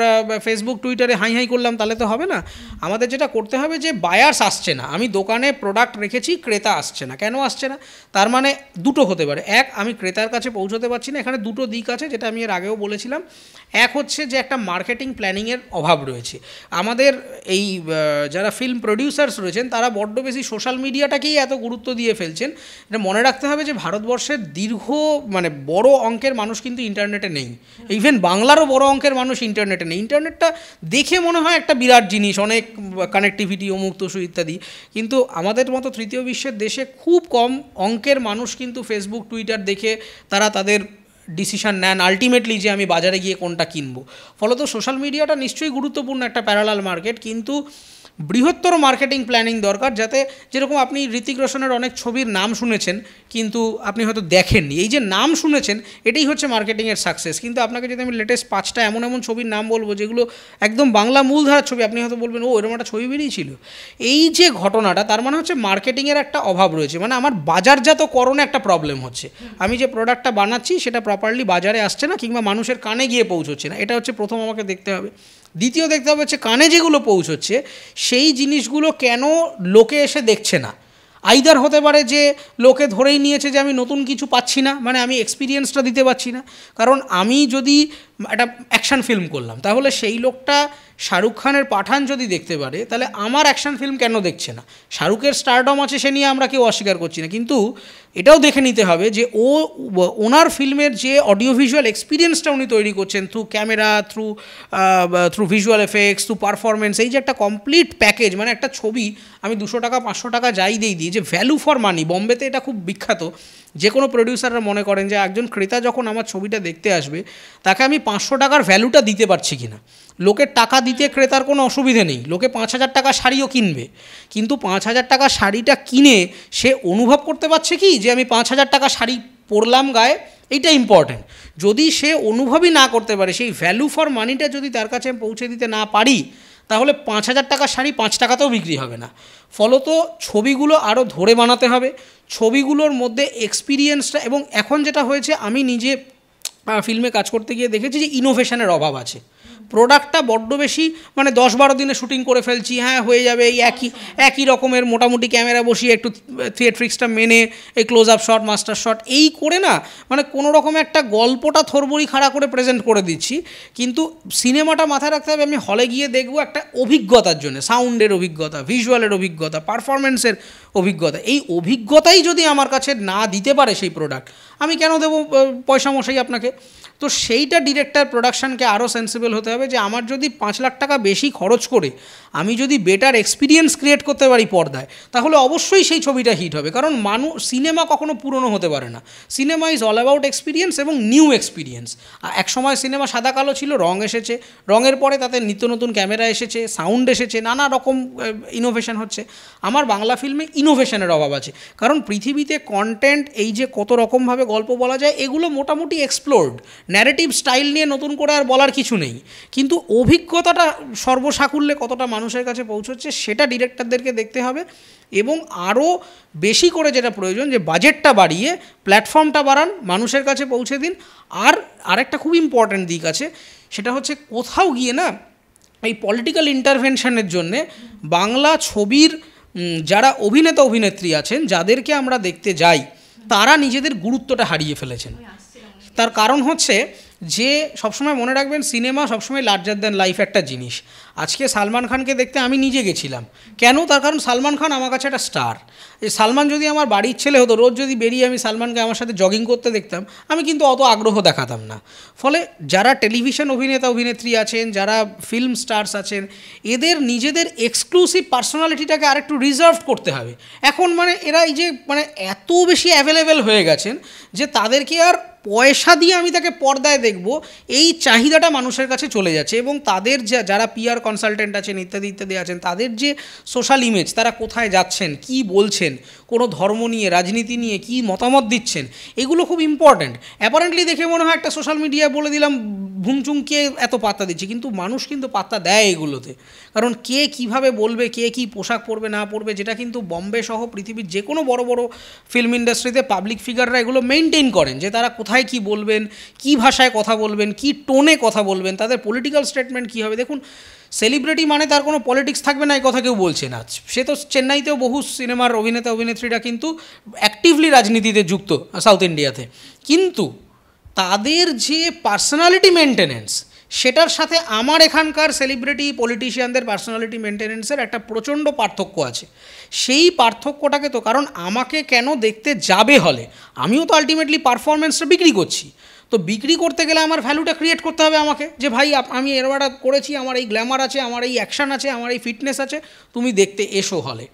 ফেসবুক টুইটারে হাই করলাম, তাহলে তো হবে না। আমাদের যেটা করতে হবে যে বায়ার্স আসছে না, আমি দোকানে প্রোডাক্ট রেখেছি, ক্রেতা আসছে না। কেন আসছে না? তার মানে দুটো হতে পারে। এক, আমি ক্রেতার কাছে পৌঁছতে পারছি না। এখানে দুটো দিক আছে, যেটা আমি এর আগেও বলেছিলাম। এক হচ্ছে যে একটা মার্কেটিং প্ল্যানিংয়ের অভাব রয়েছে। আমাদের এই যারা ফিল্ম প্রডিউসার্স রয়েছেন তারা বড্ড বেশি সোশ্যাল মিডিয়াটাকেই এত গুরুত্ব দিয়ে ফেলছেন। এটা মনে রাখতে হবে যে ভারতবর্ষের দীর্ঘ মানে বড় অঙ্কের মানুষ কিন্তু ইন্টারনেটে নেই। ইভেন বাংলারও বড় অঙ্কের মানুষ ইন্টারনেটে নেই। ইন্টারনেটটা দেখে মনে হয় একটা বিরাট জিনিস, অনেক কানেক্টিভিটি, অমুক তসু ইত্যাদি, কিন্তু আমাদের মতো তৃতীয় বিশ্বের দেশে খুব কম অঙ্কের মানুষ কিন্তু ফেসবুক টুইটার দেখে তারা তাদের ডিসিশন নেন আলটিমেটলি যে আমি বাজারে গিয়ে কোনটা কিনবো। ফলত সোশ্যাল মিডিয়াটা নিশ্চয়ই গুরুত্বপূর্ণ একটা প্যারালাল মার্কেট, কিন্তু বৃহত্তর মার্কেটিং প্ল্যানিং দরকার, যাতে যেরকম আপনি ঋতিক রোশনের অনেক ছবির নাম শুনেছেন কিন্তু আপনি হয়তো দেখেননি, এই যে নাম শুনেছেন এটাই হচ্ছে মার্কেটিংয়ের সাকসেস। কিন্তু আপনাকে যদি আমি লেটেস্ট 5টা এমন এমন ছবির নাম বলবো যেগুলো একদম বাংলা মূলধারার ছবি, আপনি হয়তো বলবেন ও এরকম একটা ছবি বেরিয়েছিল। এই যে ঘটনাটা, তার মানে হচ্ছে মার্কেটিংয়ের একটা অভাব রয়েছে, মানে আমার বাজারজাতকরণে একটা প্রবলেম হচ্ছে। আমি যে প্রোডাক্টটা বানাচ্ছি সেটা প্রপারলি বাজারে আসছে না, কিংবা মানুষের কানে গিয়ে পৌঁছচ্ছে না, এটা হচ্ছে প্রথম আমাকে দেখতে হবে। দ্বিতীয় দেখতে হবে হচ্ছে কানে যেগুলো পৌঁছচ্ছে সেই জিনিসগুলো কেন লোকে এসে দেখছে না। আইদার হতে পারে যে লোকে ধরেই নিয়েছে যে আমি নতুন কিছু পাচ্ছি না, মানে আমি এক্সপিরিয়েন্সটা দিতে পারছি না। কারণ আমি যদি একটা অ্যাকশান ফিল্ম করলাম, তাহলে সেই লোকটা শাহরুখ খানের পাঠান যদি দেখতে পারে, তাহলে আমার অ্যাকশান ফিল্ম কেন দেখছে না? শাহরুখের স্টারডম আছে, সে নিয়ে আমরা কেউ অস্বীকার করছি না, কিন্তু এটাও দেখে নিতে হবে যে ওনার ফিল্মের যে অডিও ভিজুয়াল এক্সপিরিয়েন্সটা উনি তৈরি করছেন through camera, through visual effects, through performance, এই যে একটা কমপ্লিট প্যাকেজ, মানে একটা ছবি আমি 200 টাকা 500 টাকা যাই দিই যে ভ্যালু ফর মানি। বম্বেতে এটা খুব বিখ্যাত, যে কোনো প্রডিউসাররা মনে করেন যে একজন ক্রেতা যখন আমার ছবিটা দেখতে আসবে তাকে আমি 500 টাকার ভ্যালুটা দিতে পারছি কিনা। লোকের টাকা দিতে ক্রেতার কোনো অসুবিধে নেই, লোকে 5000 টাকা শাড়িও কিনবে, কিন্তু 5000 টাকা শাড়িটা কিনে সে অনুভব করতে পারছে কি যে আমি 5000 টাকা শাড়ি পরলাম গায়ে, এইটা ইম্পর্ট্যান্ট। যদি সে অনুভবই না করতে পারে, সেই ভ্যালু ফর মানিটা যদি তার কাছে পৌঁছে দিতে না পারি, তাহলে 5000 টাকার শাড়ি 5 টাকাতেও বিক্রি হবে না। ফলত ছবিগুলো আরও ধরে বানাতে হবে, ছবিগুলোর মধ্যে এক্সপিরিয়েন্সটা, এবং এখন যেটা হয়েছে আমি নিজে ফিল্মে কাজ করতে গিয়ে দেখেছি যে ইনোভেশনের অভাব আছে। প্রোডাক্টটা বড্ড বেশি, মানে 10-12 দিনে শুটিং করে ফেলছি, হ্যাঁ হয়ে যাবে, এই একই রকমের মোটামুটি ক্যামেরা বসিয়ে একটু থিয়েট্রিক্সটা মেনে এই close up shot, master shot এই করে না, মানে কোনো রকম একটা গল্পটা থরবড়ি খাড়া করে প্রেজেন্ট করে দিচ্ছি। কিন্তু সিনেমাটা মাথায় রাখতে হবে আমি হলে গিয়ে দেখবো একটা অভিজ্ঞতার জন্য, সাউন্ডের অভিজ্ঞতা, ভিজুয়ালের অভিজ্ঞতা, পারফরমেন্সের অভিজ্ঞতা। এই অভিজ্ঞতাই যদি আমার কাছে না দিতে পারে সেই প্রোডাক্ট, আমি কেন দেবো পয়সা মশাই আপনাকে? তো সেইটা ডিরেক্টর প্রোডাকশানকে আরও সেন্সিবল হতে হবে যে আমার যদি 5 লাখ টাকা বেশি খরচ করে আমি যদি বেটার এক্সপিরিয়েন্স ক্রিয়েট করতে পারি পর্দায়, তাহলে অবশ্যই সেই ছবিটা হিট হবে। কারণ সিনেমা কখনো পুরনো হতে পারে না, cinema is all about experience এবং নিউ এক্সপিরিয়েন্স। এক সময় সিনেমা সাদা কালো ছিল, রং এসেছে, রঙের পরে তাতে নিত্য নতুন ক্যামেরা এসেছে, সাউন্ড এসেছে, নানা রকম ইনোভেশন হচ্ছে। আমার বাংলা ফিল্মে ইনোভেশনের অভাব আছে, কারণ পৃথিবীতে কন্টেন্ট এই যে কত রকমভাবে গল্প বলা যায় এগুলো মোটামুটি এক্সপ্লোর্ড, ন্যারেটিভ স্টাইল নিয়ে নতুন করে আর বলার কিছু নেই। কিন্তু অভিজ্ঞতাটা সর্বসাকুল্যে কতটা মানুষের কাছে পৌঁছচ্ছে সেটা ডিরেক্টরদেরকে দেখতে হবে। এবং আরও বেশি করে যেটা প্রয়োজন যে বাজেটটা বাড়িয়ে প্ল্যাটফর্মটা বাড়ান, মানুষের কাছে পৌঁছে দিন। আর আরেকটা খুব ইম্পর্ট্যান্ট দিক আছে, সেটা হচ্ছে কোথাও গিয়ে না এই পলিটিক্যাল ইন্টারভেনশনের জন্যে বাংলা ছবির যারা অভিনেতা অভিনেত্রী আছেন, যাদেরকে আমরা দেখতে যাই, তারা নিজেদের গুরুত্বটা হারিয়ে ফেলেছেন। তার কারণ হচ্ছে যে সবসময় মনে রাখবেন সিনেমা সবসময় লার্জার দ্যান লাইফ একটা জিনিস। আজকে সালমান খানকে দেখতে আমি নিজে গেছিলাম, কেন? তার কারণ সালমান খান আমার কাছে একটা স্টার। এই সালমান যদি আমার বাড়ির ছেলে হতো, রোজ যদি বেরিয়ে আমি সালমানকে আমার সাথে জগিং করতে দেখতাম, আমি কিন্তু অত আগ্রহ দেখাতাম না। ফলে যারা টেলিভিশন অভিনেতা অভিনেত্রী আছেন, যারা ফিল্ম স্টারস আছেন, এদের নিজেদের এক্সক্লুসিভ পার্সোনালিটিটাকে আরেকটু রিজার্ভ করতে হবে। এখন মানে এরা এই যে মানে এত বেশি অ্যাভেলেবেল হয়ে গেছেন যে তাদেরকে আর পয়সা দিয়ে আমি তাকে পর্দায় দেখব এই চাহিদাটা মানুষের কাছে চলে যাচ্ছে। এবং তাদের যারা পিআর কনসালটেন্ট আছেন ইত্যাদি ইত্যাদি আছেন, তাদের যে সোশ্যাল ইমেজ, তারা কোথায় যাচ্ছেন, কি বলছেন, কোনো ধর্ম নিয়ে, রাজনীতি নিয়ে কি মতামত দিচ্ছেন, এগুলো খুব ইম্পর্ট্যান্ট। অ্যাপারেন্টলি দেখে মনে হয় একটা সোশ্যাল মিডিয়ায় বলে দিলাম ভুংচুংকে এত পাত্তা দিচ্ছি, কিন্তু মানুষ কিন্তু পাত্তা দেয় এগুলোতে। কারণ কে কিভাবে বলবে, কে কি পোশাক পরবে না পরবে, যেটা কিন্তু বম্বে সহ পৃথিবীর যে কোনো বড় বড় ফিল্ম ইন্ডাস্ট্রিতে পাবলিক ফিগাররা এগুলো মেনটেন করেন, যে তারা কোথায় কি বলবেন, কি ভাষায় কথা বলবেন, কি টোনে কথা বলবেন, তাদের পলিটিক্যাল স্টেটমেন্ট কী হবে। দেখুন, সেলিব্রিটি মানে তার কোনো পলিটিক্স থাকবে না এই কথা কেউ বলছে না। সে তো চেন্নাইতেও বহু সিনেমার অভিনেতা অভিনেত্রীরা কিন্তু অ্যাক্টিভলি রাজনীতিতে যুক্ত সাউথ ইন্ডিয়াতে, কিন্তু তাদের যে পার্সোনালিটি মেনটেনেন্স, সেটার সাথে আমার এখানকার সেলিব্রিটি পলিটিশিয়ানদের পার্সোনালিটি মেনটেনেন্সের একটা প্রচণ্ড পার্থক্য আছে। সেই পার্থক্যটাকে তো, কারণ আমাকে কেন দেখতে যাবে হলে, আমিও তো আলটিমেটলি পারফরমেন্সটা বিক্রি করছি, তো বিক্রি করতে গেলে আমার ভ্যালুটা ক্রিয়েট করতে হবে আমাকে, যে ভাই আমি এরকমটা করেছি, আমার এই গ্ল্যামার আছে, আমার এই অ্যাকশান আছে, আমার এই ফিটনেস আছে, তুমি দেখতে এসো হলে।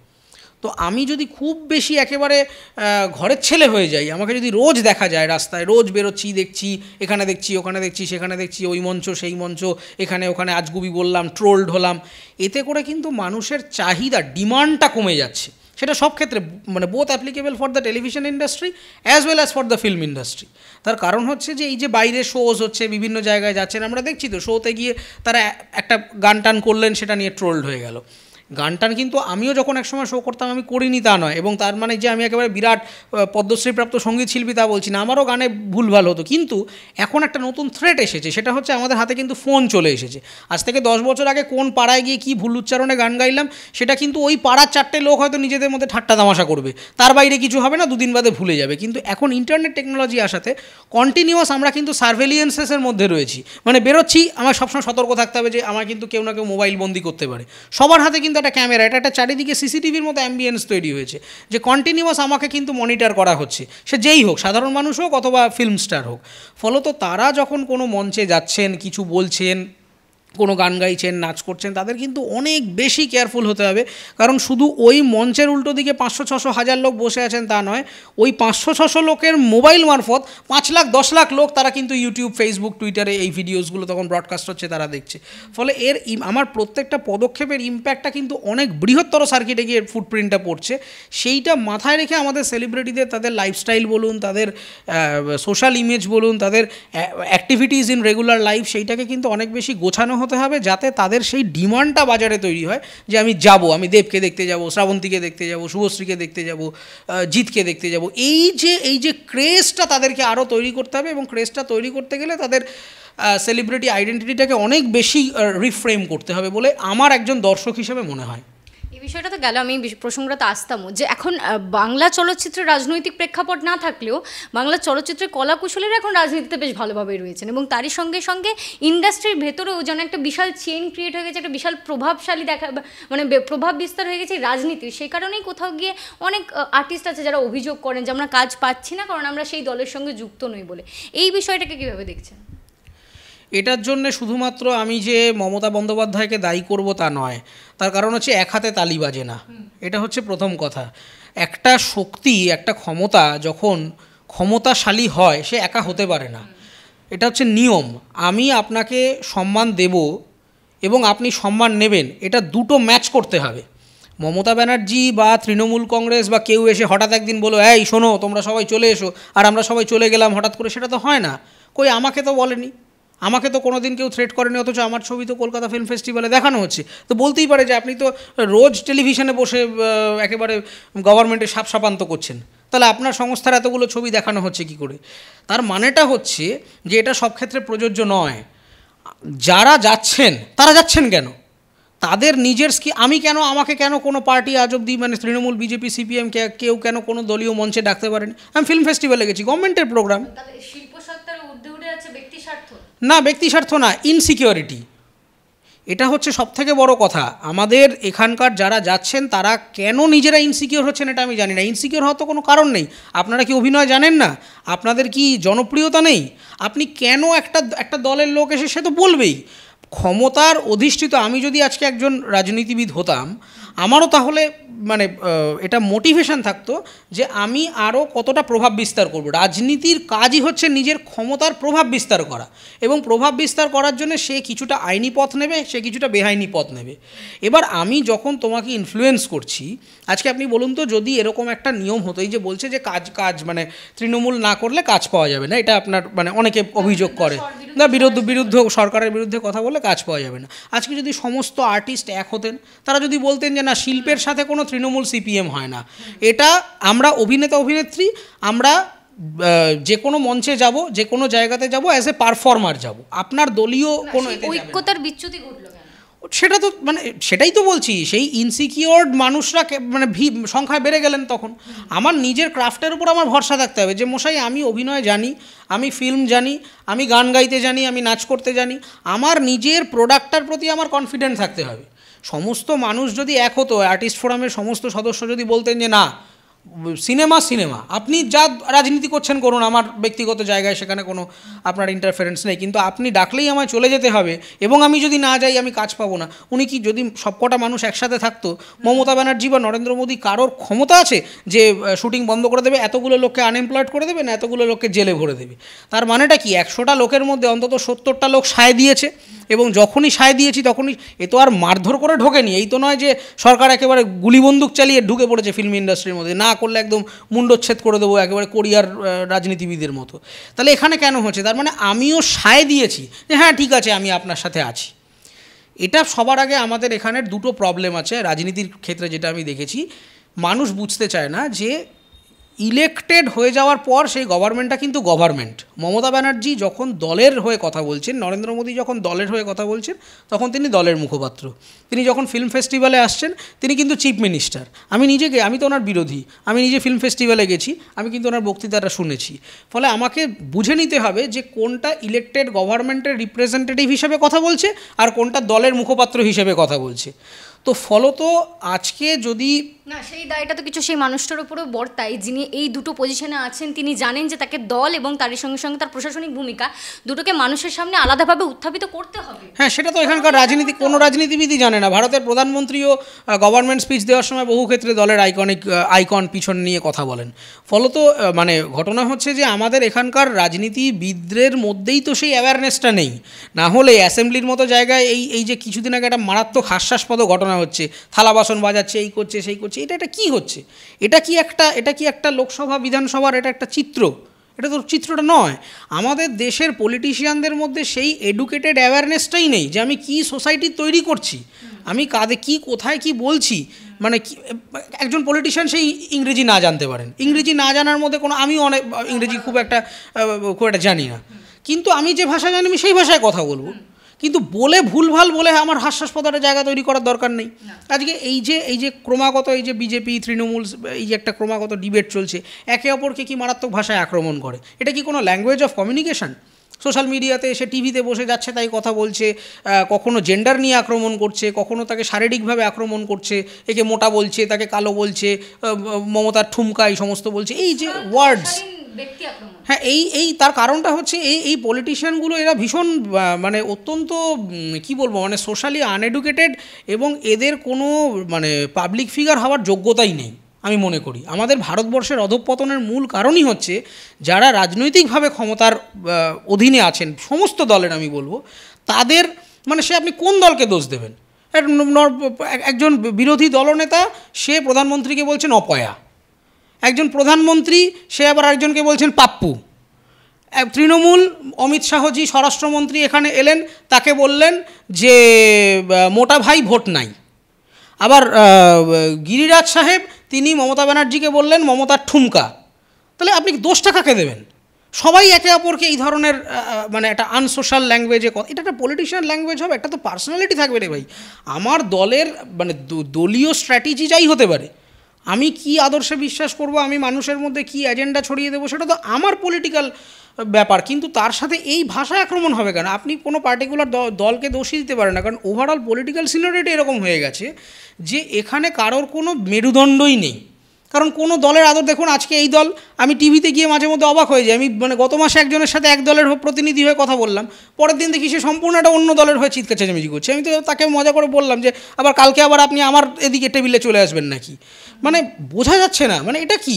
তো আমি যদি খুব বেশি একেবারে ঘরের ছেলে হয়ে যাই, আমাকে যদি রোজ দেখা যায় রাস্তায়, রোজ বেরোচ্ছি, দেখছি, এখানে দেখছি, ওখানে দেখছি, সেখানে দেখছি, ওই মঞ্চ সেই মঞ্চ, এখানে ওখানে আজগুবি বললাম, ট্রোলড হলাম, এতে করে কিন্তু মানুষের চাহিদা, ডিমান্ডটা কমে যাচ্ছে। সেটা সব ক্ষেত্রে, মানে both applicable for the television industry as well as for the film industry. তার কারণ হচ্ছে যে এই যে বাইরে শোজ হচ্ছে, বিভিন্ন জায়গায় যাচ্ছেন, আমরা দেখছি তো, শোতে গিয়ে তারা একটা গান টান করলেন, সেটা নিয়ে ট্রোলড হয়ে গেল। গান টান কিন্তু আমিও যখন একসময় শো করতাম আমি করিনি তা নয়, এবং তার মানে যে আমি একেবারে বিরাট পদ্মশ্রীপ্রাপ্ত সঙ্গীত শিল্পী তা বলছি না, আমারও গানে ভুলভাল হতো। কিন্তু এখন একটা নতুন থ্রেট এসেছে, সেটা হচ্ছে আমাদের হাতে কিন্তু ফোন চলে এসেছে। আজ থেকে 10 বছর আগে কোন পাড়ায় গিয়ে কী ভুল উচ্চারণে গান গাইলাম সেটা কিন্তু ওই পাড়ার 4টে লোক হয়তো নিজেদের মধ্যে ঠাট্টা তামাশা করবে, তার বাইরে কিছু হবে না, 2 দিন বাদে ভুলে যাবে। কিন্তু এখন ইন্টারনেট টেকনোলজি আসাতে কন্টিনিউয়াস আমরা কিন্তু সার্ভেলিয়েন্সেসের মধ্যে রয়েছি, মানে বেরোচ্ছি, আমার সবসময় সতর্ক থাকতে হবে যে আমার কিন্তু কেউ না কেউ মোবাইল বন্দি করতে পারে। সবার হাতে কিন্তু একটা ক্যামেরা, এটা একটা চারিদিকে সিসিটিভির মতো অ্যাম্বিয়েন্স তৈরি হয়েছে, যে কন্টিনিউয়াস আমাকে কিন্তু মনিটর করা হচ্ছে, সে যেই হোক, সাধারণ মানুষ হোক অথবা ফিল্ম স্টার হোক। ফলত তারা যখন কোনো মঞ্চে যাচ্ছেন, কিছু বলছেন, কোনো গান গাইছেন, নাচ করছেন, তাদের কিন্তু অনেক বেশি কেয়ারফুল হতে হবে। কারণ শুধু ওই মঞ্চের উল্টো দিকে 500-600,000 লোক বসে আছেন তা নয়, ওই 500-600 লোকের মোবাইল মারফত 5 লাখ 10 লাখ লোক তারা কিন্তু ইউটিউব, ফেসবুক, টুইটারে এই ভিডিওসগুলো তখন ব্রডকাস্ট হচ্ছে, তারা দেখছে। ফলে আমার প্রত্যেকটা পদক্ষেপের ইম্প্যাক্টটা কিন্তু অনেক বৃহত্তর সার্কিটে গিয়ে ফুটপ্রিন্টটা পড়ছে। সেইটা মাথায় রেখে আমাদের সেলিব্রিটিদের তাদের লাইফস্টাইল বলুন, তাদের সোশ্যাল ইমেজ বলুন, তাদের অ্যাক্টিভিটিস ইন রেগুলার লাইফ, সেইটাকে কিন্তু অনেক বেশি গোছানো হতে হবে, যাতে তাদের সেই ডিমান্ডটা বাজারে তৈরি হয় যে আমি যাব, আমি দেবকে দেখতে যাব, শ্রাবন্তীকে দেখতে যাব, শুভশ্রীকে দেখতে যাব, জিতকে দেখতে যাব। এই যে ক্রেজটা তাদেরকে আরও তৈরি করতে হবে, এবং ক্রেজটা তৈরি করতে গেলে তাদের সেলিব্রিটি আইডেন্টিটিটাকে অনেক বেশি রিফ্রেম করতে হবে বলে আমার একজন দর্শক হিসেবে মনে হয়। এই বিষয়টা তো গেল, আমি প্রসঙ্গটা আসতামও যে এখন বাংলা চলচ্চিত্রে রাজনৈতিক প্রেক্ষাপট না থাকলেও বাংলা চলচ্চিত্রের কলাকুশলীরা এখন রাজনীতিতে বেশ ভালোভাবে রয়েছেন, এবং তারই সঙ্গে সঙ্গে ইন্ডাস্ট্রির ভেতরেও যেন একটা বিশাল চেইন ক্রিয়েট হয়ে গেছে, একটা বিশাল প্রভাবশালী মানে প্রভাব বিস্তার হয়ে গেছে রাজনীতির। সেই কারণেই কোথাও গিয়ে অনেক আর্টিস্ট আছে যারা অভিযোগ করেন যে আমরা কাজ পাচ্ছি না, কারণ আমরা সেই দলের সঙ্গে যুক্ত নই বলে। এই বিষয়টাকে কীভাবে দেখছেন? এটার জন্যে শুধুমাত্র আমি যে মমতা বন্দ্যোপাধ্যায়কে দায়ী করব তা নয়, তার কারণ হচ্ছে এক হাতে তালি বাজে না, এটা হচ্ছে প্রথম কথা। একটা শক্তি, একটা ক্ষমতা যখন ক্ষমতাশালী হয় সে একা হতে পারে না, এটা হচ্ছে নিয়ম। আমি আপনাকে সম্মান দেব এবং আপনি সম্মান নেবেন, এটা দুটো ম্যাচ করতে হবে। মমতা ব্যানার্জি বা তৃণমূল কংগ্রেস বা কেউ এসে হঠাৎ একদিন বলো এই শোনো তোমরা সবাই চলে এসো, আর আমরা সবাই চলে গেলাম হঠাৎ করে, সেটা তো হয় না। কই, আমাকে তো বলেনি, আমাকে তো কোনো দিন কেউ থ্রেট করেনি, অথচ আমার ছবি তো কলকাতা ফিল্ম ফেস্টিভ্যালে দেখানো হচ্ছে। তো বলতেই পারে যে আপনি তো রোজ টেলিভিশনে বসে একেবারে গভর্নমেন্টের সাপসাপান্ত করছেন, তাহলে আপনার সংস্থার এতগুলো ছবি দেখানো হচ্ছে কি করে? তার মানেটা হচ্ছে যে এটা সব ক্ষেত্রে প্রযোজ্য নয়। যারা যাচ্ছেন তারা যাচ্ছেন কেন? তাদের নিজের আমাকে কেন কোনো পার্টি আজ অব্দি, মানে তৃণমূল, বিজেপি, সিপিএম, কেউ কেন কোনো দলীয় মঞ্চে ডাকতে পারেন? আমি ফিল্ম ফেস্টিভ্যালে গেছি, গভর্নমেন্টের প্রোগ্রাম। না, ব্যক্তি স্বার্থ না, ইনসিকিউরিটি। এটা হচ্ছে সবথেকে বড় কথা। আমাদের এখানকার যারা যাচ্ছেন তারা কেন নিজেরা ইনসিকিউর হচ্ছেন এটা আমি জানি না। ইনসিকিউর হওয়ার তো কোনো কারণ নেই। আপনারা কি অভিনয় জানেন না? আপনাদের কি জনপ্রিয়তা নেই? আপনি কেন একটা দলের লোক এসে, সে তো বলবেই। ক্ষমতার অধিষ্ঠিত আমি যদি আজকে একজন রাজনীতিবিদ হতাম, আমারও তাহলে মানে এটা মোটিভেশন থাকতো যে আমি আরও কতটা প্রভাব বিস্তার করব। রাজনীতির কাজই হচ্ছে নিজের ক্ষমতার প্রভাব বিস্তার করা, এবং প্রভাব বিস্তার করার জন্য সে কিছুটা আইনি পথ নেবে, সে কিছুটা বেআইনি পথ নেবে। এবার আমি যখন তোমাকে ইনফ্লুয়েন্স করছি, আজকে আপনি বলুন তো, যদি এরকম একটা নিয়ম হতো, এই যে বলছে যে কাজ মানে তৃণমূল না করলে কাজ পাওয়া যাবে না, এটা আপনার মানে অনেকে অভিযোগ করে না, বিরুদ্ধে সরকারের বিরুদ্ধে কথা বলে কাজ পাওয়া যাবে না। আজকে যদি সমস্ত আর্টিস্ট এক হতেন, তারা যদি বলতেন যে না, শিল্পের সাথে কোনো তৃণমূল সিপিএম হয় না, এটা আমরা অভিনেতা অভিনেত্রী, আমরা যে কোনো মঞ্চে যাব, যে কোনো জায়গাতে যাব, অ্যাজ এ পারফর্মার যাব, আপনার দলীয় কোনো ঐক্যতার বিচ্যুতি ঘটলো, সেটা তো মানে সেটাই তো বলছি। সেই ইনসিকিওরড মানুষরা মানে সংখ্যায় বেড়ে গেলেন। তখন আমার নিজের ক্রাফটের উপর আমার ভরসা থাকতে হবে যে মশাই আমি অভিনয় জানি, আমি ফিল্ম জানি, আমি গান গাইতে জানি, আমি নাচ করতে জানি, আমার নিজের প্রোডাক্টটার প্রতি আমার কনফিডেন্ট থাকতে হবে। সমস্ত মানুষ যদি এক হতো, আর্টিস্ট ফোরামের সমস্ত সদস্য যদি বলতেন যে না, সিনেমা আপনি যা রাজনীতি করছেন করুন, আমার ব্যক্তিগত জায়গায় সেখানে কোনো আপনার ইন্টারফারেন্স নেই, কিন্তু আপনি ডাকলেই আমায় চলে যেতে হবে এবং আমি যদি না যাই আমি কাজ পাবো না। উনি কি, যদি সবকটা মানুষ একসাথে থাকতো, মমতা ব্যানার্জি বা নরেন্দ্র মোদী কারোর ক্ষমতা আছে যে শুটিং বন্ধ করে দেবে, এতগুলো লোককে আনএমপ্লয়েড করে দেবে, না এতগুলো লোককে জেলে ভরে দেবে? তার মানেটা কি, 100টা লোকের মধ্যে অন্তত 70টা লোক সায় দিয়েছে, এবং যখনই সায় দিয়েছি তখনই, এ তো আর মারধর করে ঢোকেনি, এই তো নয় যে সরকার একেবারে গুলিবন্দুক চালিয়ে ঢুকে পড়েছে ফিল্ম ইন্ডাস্ট্রির মধ্যে, না করলে একদম মুন্ডচ্ছেদ করে দেবো একেবারে কোরিয়ার রাজনীতিবিদের মতো। তাহলে এখানে কেন হচ্ছে? তার মানে আমিও সায় দিয়েছি যে হ্যাঁ ঠিক আছে আমি আপনার সাথে আছি। এটা সবার আগে আমাদের এখানের দুটো প্রবলেম আছে রাজনীতির ক্ষেত্রে, যেটা আমি দেখেছি। মানুষ বুঝতে চায় না যে ইলেক্টেড হয়ে যাওয়ার পর সেই গভর্নমেন্টটা কিন্তু গভর্নমেন্ট। মমতা ব্যানার্জি যখন দলের হয়ে কথা বলছেন, নরেন্দ্র মোদী যখন দলের হয়ে কথা বলছেন, তখন তিনি দলের মুখপাত্র। তিনি যখন ফিল্ম ফেস্টিভ্যালে আসছেন, তিনি কিন্তু চিফ মিনিস্টার। আমি তো ওনার বিরোধী, আমি নিজে ফিল্ম ফেস্টিভ্যালে গেছি, আমি কিন্তু ওনার বক্তৃতাটা শুনেছি। ফলে আমাকে বুঝে নিতে হবে যে কোনটা ইলেক্টেড গভর্নমেন্টের রিপ্রেজেন্টেটিভ হিসেবে কথা বলছে আর কোনটা দলের মুখপাত্র হিসেবে কথা বলছে। তো ফলত আজকে যদি না, সেই দায়টা তো কিছু সেই মানুষটার উপরেও বর্তায় যিনি এই দুটো পজিশনে আছেন। তিনি জানেন যে তাকে দল এবং তার সঙ্গে সঙ্গে তার প্রশাসনিক ভূমিকা দুটোকে মানুষের সামনে আলাদাভাবে উত্থাপিত করতে হবে। হ্যাঁ, সেটা তো এখানকার কোনো রাজনীতিবিদই জানে না। ভারতের প্রধানমন্ত্রীও গভর্নমেন্ট স্পিচ দেওয়ার সময় বহু ক্ষেত্রে দলের আইকন পিছন নিয়ে কথা বলেন। ফলত মানে ঘটনা হচ্ছে যে আমাদের এখানকার রাজনীতিবিদদের মধ্যেই তো সেই অ্যাওয়ারনেসটা নেই। না হলে অ্যাসেম্বলির মতো জায়গায় এই যে কিছুদিন আগে একটা মারাত্মক হাস্যাস্পদ ঘটনা হচ্ছে, থালা বাসন বাজাচ্ছে, এই করছে সেই করছে, এটা কি হচ্ছে? এটা কি একটা লোকসভা বিধানসভার এটা একটা চিত্র? এটা তো চিত্রটা নয়। আমাদের দেশের পলিটিশিয়ানদের মধ্যে সেই এডুকেটেড অ্যাওয়ারনেসটাই নেই যে আমি কি সোসাইটি তৈরি করছি, আমি কোথায় কি বলছি। মানে একজন পলিটিশিয়ান সেই ইংরেজি না জানতে পারেন, ইংরেজি না জানার মধ্যে আমিও অনেক ইংরেজি খুব একটা জানি না, কিন্তু আমি যে ভাষা জানি আমি সেই ভাষায় কথা বলবো। কিন্তু ভুলভাল বলে আমার হাস্যাস্পদ একটা জায়গা তৈরি করার দরকার নেই। আজকে এই যে ক্রমাগত এই যে বিজেপি তৃণমূল এই যে একটা ক্রমাগত ডিবেট চলছে, একে অপরকে কি মারাত্মক ভাষায় আক্রমণ করে, এটা কি কোনো ল্যাঙ্গুয়েজ অফ কমিউনিকেশন? সোশ্যাল মিডিয়াতে এসে টিভিতে বসে যাচ্ছে তাই কথা বলছে, কখনো জেন্ডার নিয়ে আক্রমণ করছে, কখনো তাকে শারীরিকভাবে আক্রমণ করছে, একে মোটা বলছে, তাকে কালো বলছে, মমতার ঠুমকা এই সমস্ত বলছে, এই যে ওয়ার্ডস। হ্যাঁ, এই তার কারণটা হচ্ছে এই পলিটিশিয়ানগুলো এরা ভীষণ মানে অত্যন্ত কি বলবো, মানে সোশ্যালি আনএডুকেটেড, এবং এদের কোনো মানে পাবলিক ফিগার হওয়ার যোগ্যতাই নেই। আমি মনে করি আমাদের ভারতবর্ষের অধঃপতনের মূল কারণই হচ্ছে যারা রাজনৈতিকভাবে ক্ষমতার অধীনে আছেন, সমস্ত দলের আমি বলবো, তাদের মানে সে আপনি কোন দলকে দোষ দেবেন? একজন বিরোধী দলনেতা সে প্রধানমন্ত্রীকে বলছেন অপয়া, একজন প্রধানমন্ত্রী সে আবার একজনকে বলছেন পাপ্পু। তৃণমূল অমিত শাহজি স্বরাষ্ট্রমন্ত্রী এখানে এলেন, তাকে বললেন যে মোটা ভাই ভোট নাই। আবার গিরিরাজ সাহেব তিনি মমতা ব্যানার্জিকে বললেন মমতার ঠুমকা। তাহলে আপনি দোষটা কাকে দেবেন? সবাই একে অপরকে এই ধরনের মানে একটা আনসোশ্যাল ল্যাঙ্গুয়েজে, এটা একটা পলিটিশিয়ান ল্যাঙ্গুয়েজ হবে? একটা তো পার্সোনালিটি থাকবে রে ভাই। আমার দলের মানে দলীয় স্ট্র্যাটেজি যাই হতে পারে, আমি কি আদর্শে বিশ্বাস করব, আমি মানুষের মধ্যে কি এজেন্ডা ছড়িয়ে দেবো, সেটা তো আমার পলিটিক্যাল ব্যাপার। কিন্তু তার সাথে এই ভাষায় আক্রমণ হবে কেন? আপনি কোনো পার্টিকুলার দলকে দোষী দিতে পারেন না, কারণ ওভারঅল পলিটিক্যাল সিনারিটি এরকম হয়ে গেছে যে এখানে কারোর কোনো মেরুদণ্ডই নেই। কারণ কোনো দলের দেখুন আজকে এই দল, আমি টিভিতে গিয়ে মাঝে মধ্যে অবাক হয়ে যাই। আমি মানে গত মাসে একজনের সাথে এক দলের প্রতিনিধি হয়ে কথা বললাম, পরের দিন দেখি সে সম্পূর্ণ একটা অন্য দলের হয়ে চিৎকার চেঁচামেচি করছে। আমি তো তাকে মজা করে বললাম যে কালকে আবার আপনি আমার এদিকে টেবিলে চলে আসবেন নাকি? মানে বোঝা যাচ্ছে না, মানে এটা কি?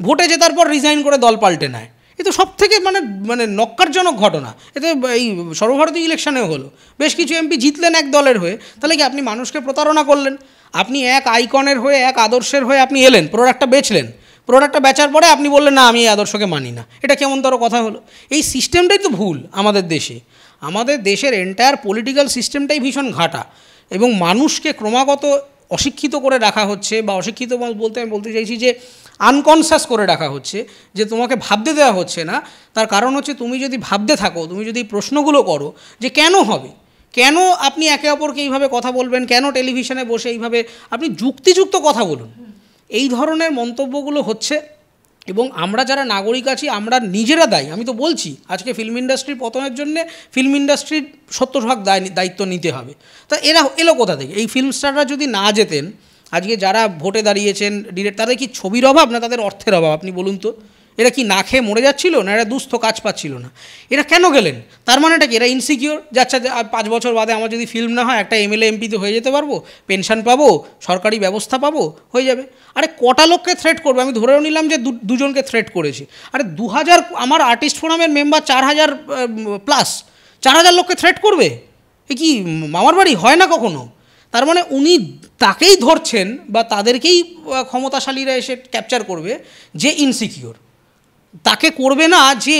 ভোটে জেতার পর রিজাইন করে দল পাল্টে নেয়, এ তো সব থেকে মানে নক্কারজনক ঘটনা। এতে এই সর্বভারতীয় ইলেকশনেও হলো, বেশ কিছু এমপি জিতলেন এক দলের হয়ে, তাহলে কি আপনি মানুষকে প্রতারণা করলেন? আপনি এক আইকনের হয়ে, এক আদর্শের হয়ে আপনি এলেন, প্রোডাক্টটা বেচলেন, প্রোডাক্টটা বেচার পরে আপনি বললেন না আমি এই আদর্শকে মানি না। এটা কেমন তর কথা হলো? এই সিস্টেমটাই তো ভুল আমাদের দেশে। আমাদের দেশের এন্টায়ার পলিটিক্যাল সিস্টেমটাই ভীষণ ঘাঁটা, এবং মানুষকে ক্রমাগত অশিক্ষিত করে রাখা হচ্ছে, বা অশিক্ষিত বলতে আমি বলতে চাইছি যে আনকনসাস করে রাখা হচ্ছে, যে তোমাকে ভাবতে দেওয়া হচ্ছে না। তার কারণ হচ্ছে তুমি যদি ভাবতে থাকো, তুমি যদি প্রশ্নগুলো করো যে কেন হবে, কেন আপনি একে অপরকে এইভাবে কথা বলবেন, কেন টেলিভিশনে বসে এইভাবে আপনি যুক্তিযুক্ত কথা বলুন, এই ধরনের মন্তব্যগুলো হচ্ছে। এবং আমরা যারা নাগরিক আছি আমরা নিজেরা দায়ী। আমি তো বলছি আজকে ফিল্ম ইন্ডাস্ট্রির পতনের জন্যে ফিল্ম ইন্ডাস্ট্রির 70% দায়িত্ব নিতে হবে। তা এরা এলো কোথা থেকে? এই ফিল্ম স্টাররা যদি না যেতেন, আজকে যারা ভোটে দাঁড়িয়েছেন তাদের কি ছবির অভাব না তাদের অর্থের অভাব? আপনি বলুন তো। এরা কি না খেয়ে মরে যাচ্ছিল, না এরা দুস্থ কাজ পাচ্ছিল না? এরা কেন গেলেন? তার মানেটা কি এরা ইনসিকিওর? যাচ্ছে 5 বছর বাদে আমার যদি ফিল্ম না হয় একটা এমএলএ এমপিতে হয়ে যেতে পারবো, পেনশন পাবো, সরকারি ব্যবস্থা পাবো, হয়ে যাবে। আরে কটা লোককে থ্রেট করবে? আমি ধরেও নিলাম যে দুজনকে থ্রেট করেছি। আরে 2000 আমার আর্টিস্ট ফোরামের মেম্বার 4000 প্লাস, 4000 লোককে থ্রেট করবে? এ কি মামার বাড়ি? হয় না কখনো। তার মানে উনি তাকেই ধরছেন বা তাদেরকেই ক্ষমতাশালীরা এসে ক্যাপচার করবে যে ইনসিকিওর, তাকে করবে না যে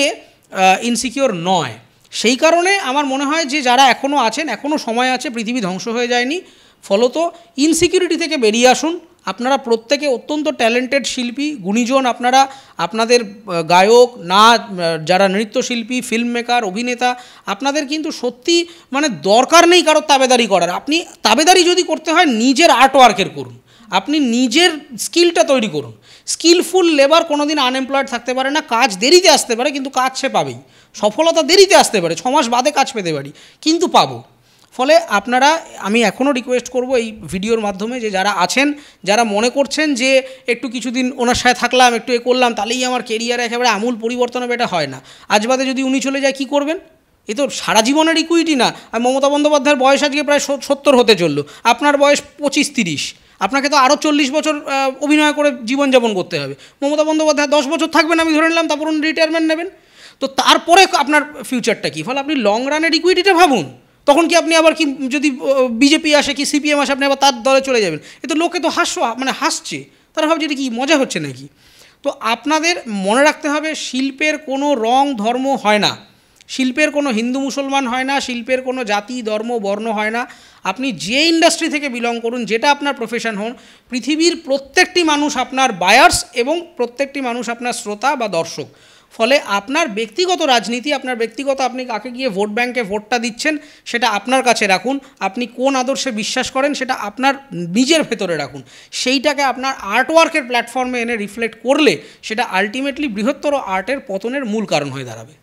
ইনসিকিওর নয়। সেই কারণে আমার মনে হয় যে যারা এখনও আছেন, এখনও সময় আছে, পৃথিবী ধ্বংস হয়ে যায়নি। ফলত ইনসিকিউরিটি থেকে বেরিয়ে আসুন। আপনারা প্রত্যেকে অত্যন্ত ট্যালেন্টেড শিল্পী, গুণীজন। আপনারা আপনাদের গায়ক, নাচ, যারা নৃত্যশিল্পী, ফিল্ম মেকার, অভিনেতা, আপনাদের কিন্তু সত্যি মানে দরকার নেই কারোর তাবেদারি করার। আপনি তাবেদারি যদি করতে হয় নিজের আর্ট ওয়ার্কের করুন, আপনি নিজের স্কিলটা তৈরি করুন। স্কিলফুল লেবার কোনো দিন আনএমপ্লয়েড থাকতে পারে না। কাজ দেরিতে আসতে পারে কিন্তু কাজ সে পাবেই। সফলতা দেরিতে আসতে পারে, 6 মাস বাদে কাজ পেতে পারি, কিন্তু পাবো। ফলে আপনারা, আমি এখনও রিকোয়েস্ট করব এই ভিডিওর মাধ্যমে যে যারা আছেন, যারা মনে করছেন যে একটু কিছুদিন ওনার সাথে থাকলাম, একটু এ করলাম, তাহলেই আমার কেরিয়ারে একেবারে আমূল পরিবর্তন হবে, এটা হয় না। আজ বাদে যদি উনি চলে যায় কী করবেন? এ তো সারা জীবনের ইকুইটি না। আর মমতা বন্দ্যোপাধ্যায়ের বয়স আজকে প্রায় 70 হতে চললো, আপনার বয়স 25-30, আপনাকে তো আরও 40 বছর অভিনয় করে জীবনযাপন করতে হবে। মমতা বন্দ্যোপাধ্যায় 10 বছর থাকবেন আমি ধরে নিলাম, তারপর উনি রিটায়ারমেন্ট নেবেন। তো তারপরে আপনার ফিউচারটা কী? ফলে আপনি লং রানের ইকুইটিটা ভাবুন। তখন কি আপনি আবার কি যদি বিজেপি আসে কি সিপিএম আসে আপনি আবার তার দলে চলে যাবেন? এ তো লোকে তো হাসছে, তারা ভাবছে এটা কি মজা হচ্ছে নাকি? তো আপনাদের মনে রাখতে হবে শিল্পের কোনো রং ধর্ম হয় না, শিল্পের কোনো হিন্দু মুসলমান হয় না, শিল্পের কোনো জাতি ধর্ম বর্ণ হয় না। আপনি যে ইন্ডাস্ট্রি থেকে বিলং করুন, যেটা আপনার প্রফেশন হন, পৃথিবীর প্রত্যেকটি মানুষ আপনার বায়ার্স এবং প্রত্যেকটি মানুষ আপনার শ্রোতা বা দর্শক। ফলে আপনার ব্যক্তিগত রাজনীতি, আপনার ব্যক্তিগত আপনি কাকে গিয়ে ভোট ব্যাংকে ভোটটা দিচ্ছেন সেটা আপনার কাছে রাখুন। আপনি কোন আদর্শে বিশ্বাস করেন সেটা আপনার নিজের ভেতরে রাখুন। সেইটাকে আপনার আর্টওয়ার্কের প্ল্যাটফর্মে এনে রিফ্লেক্ট করলে সেটা আলটিমেটলি বৃহত্তর আর্টের পতনের মূল কারণ হয়ে দাঁড়াবে।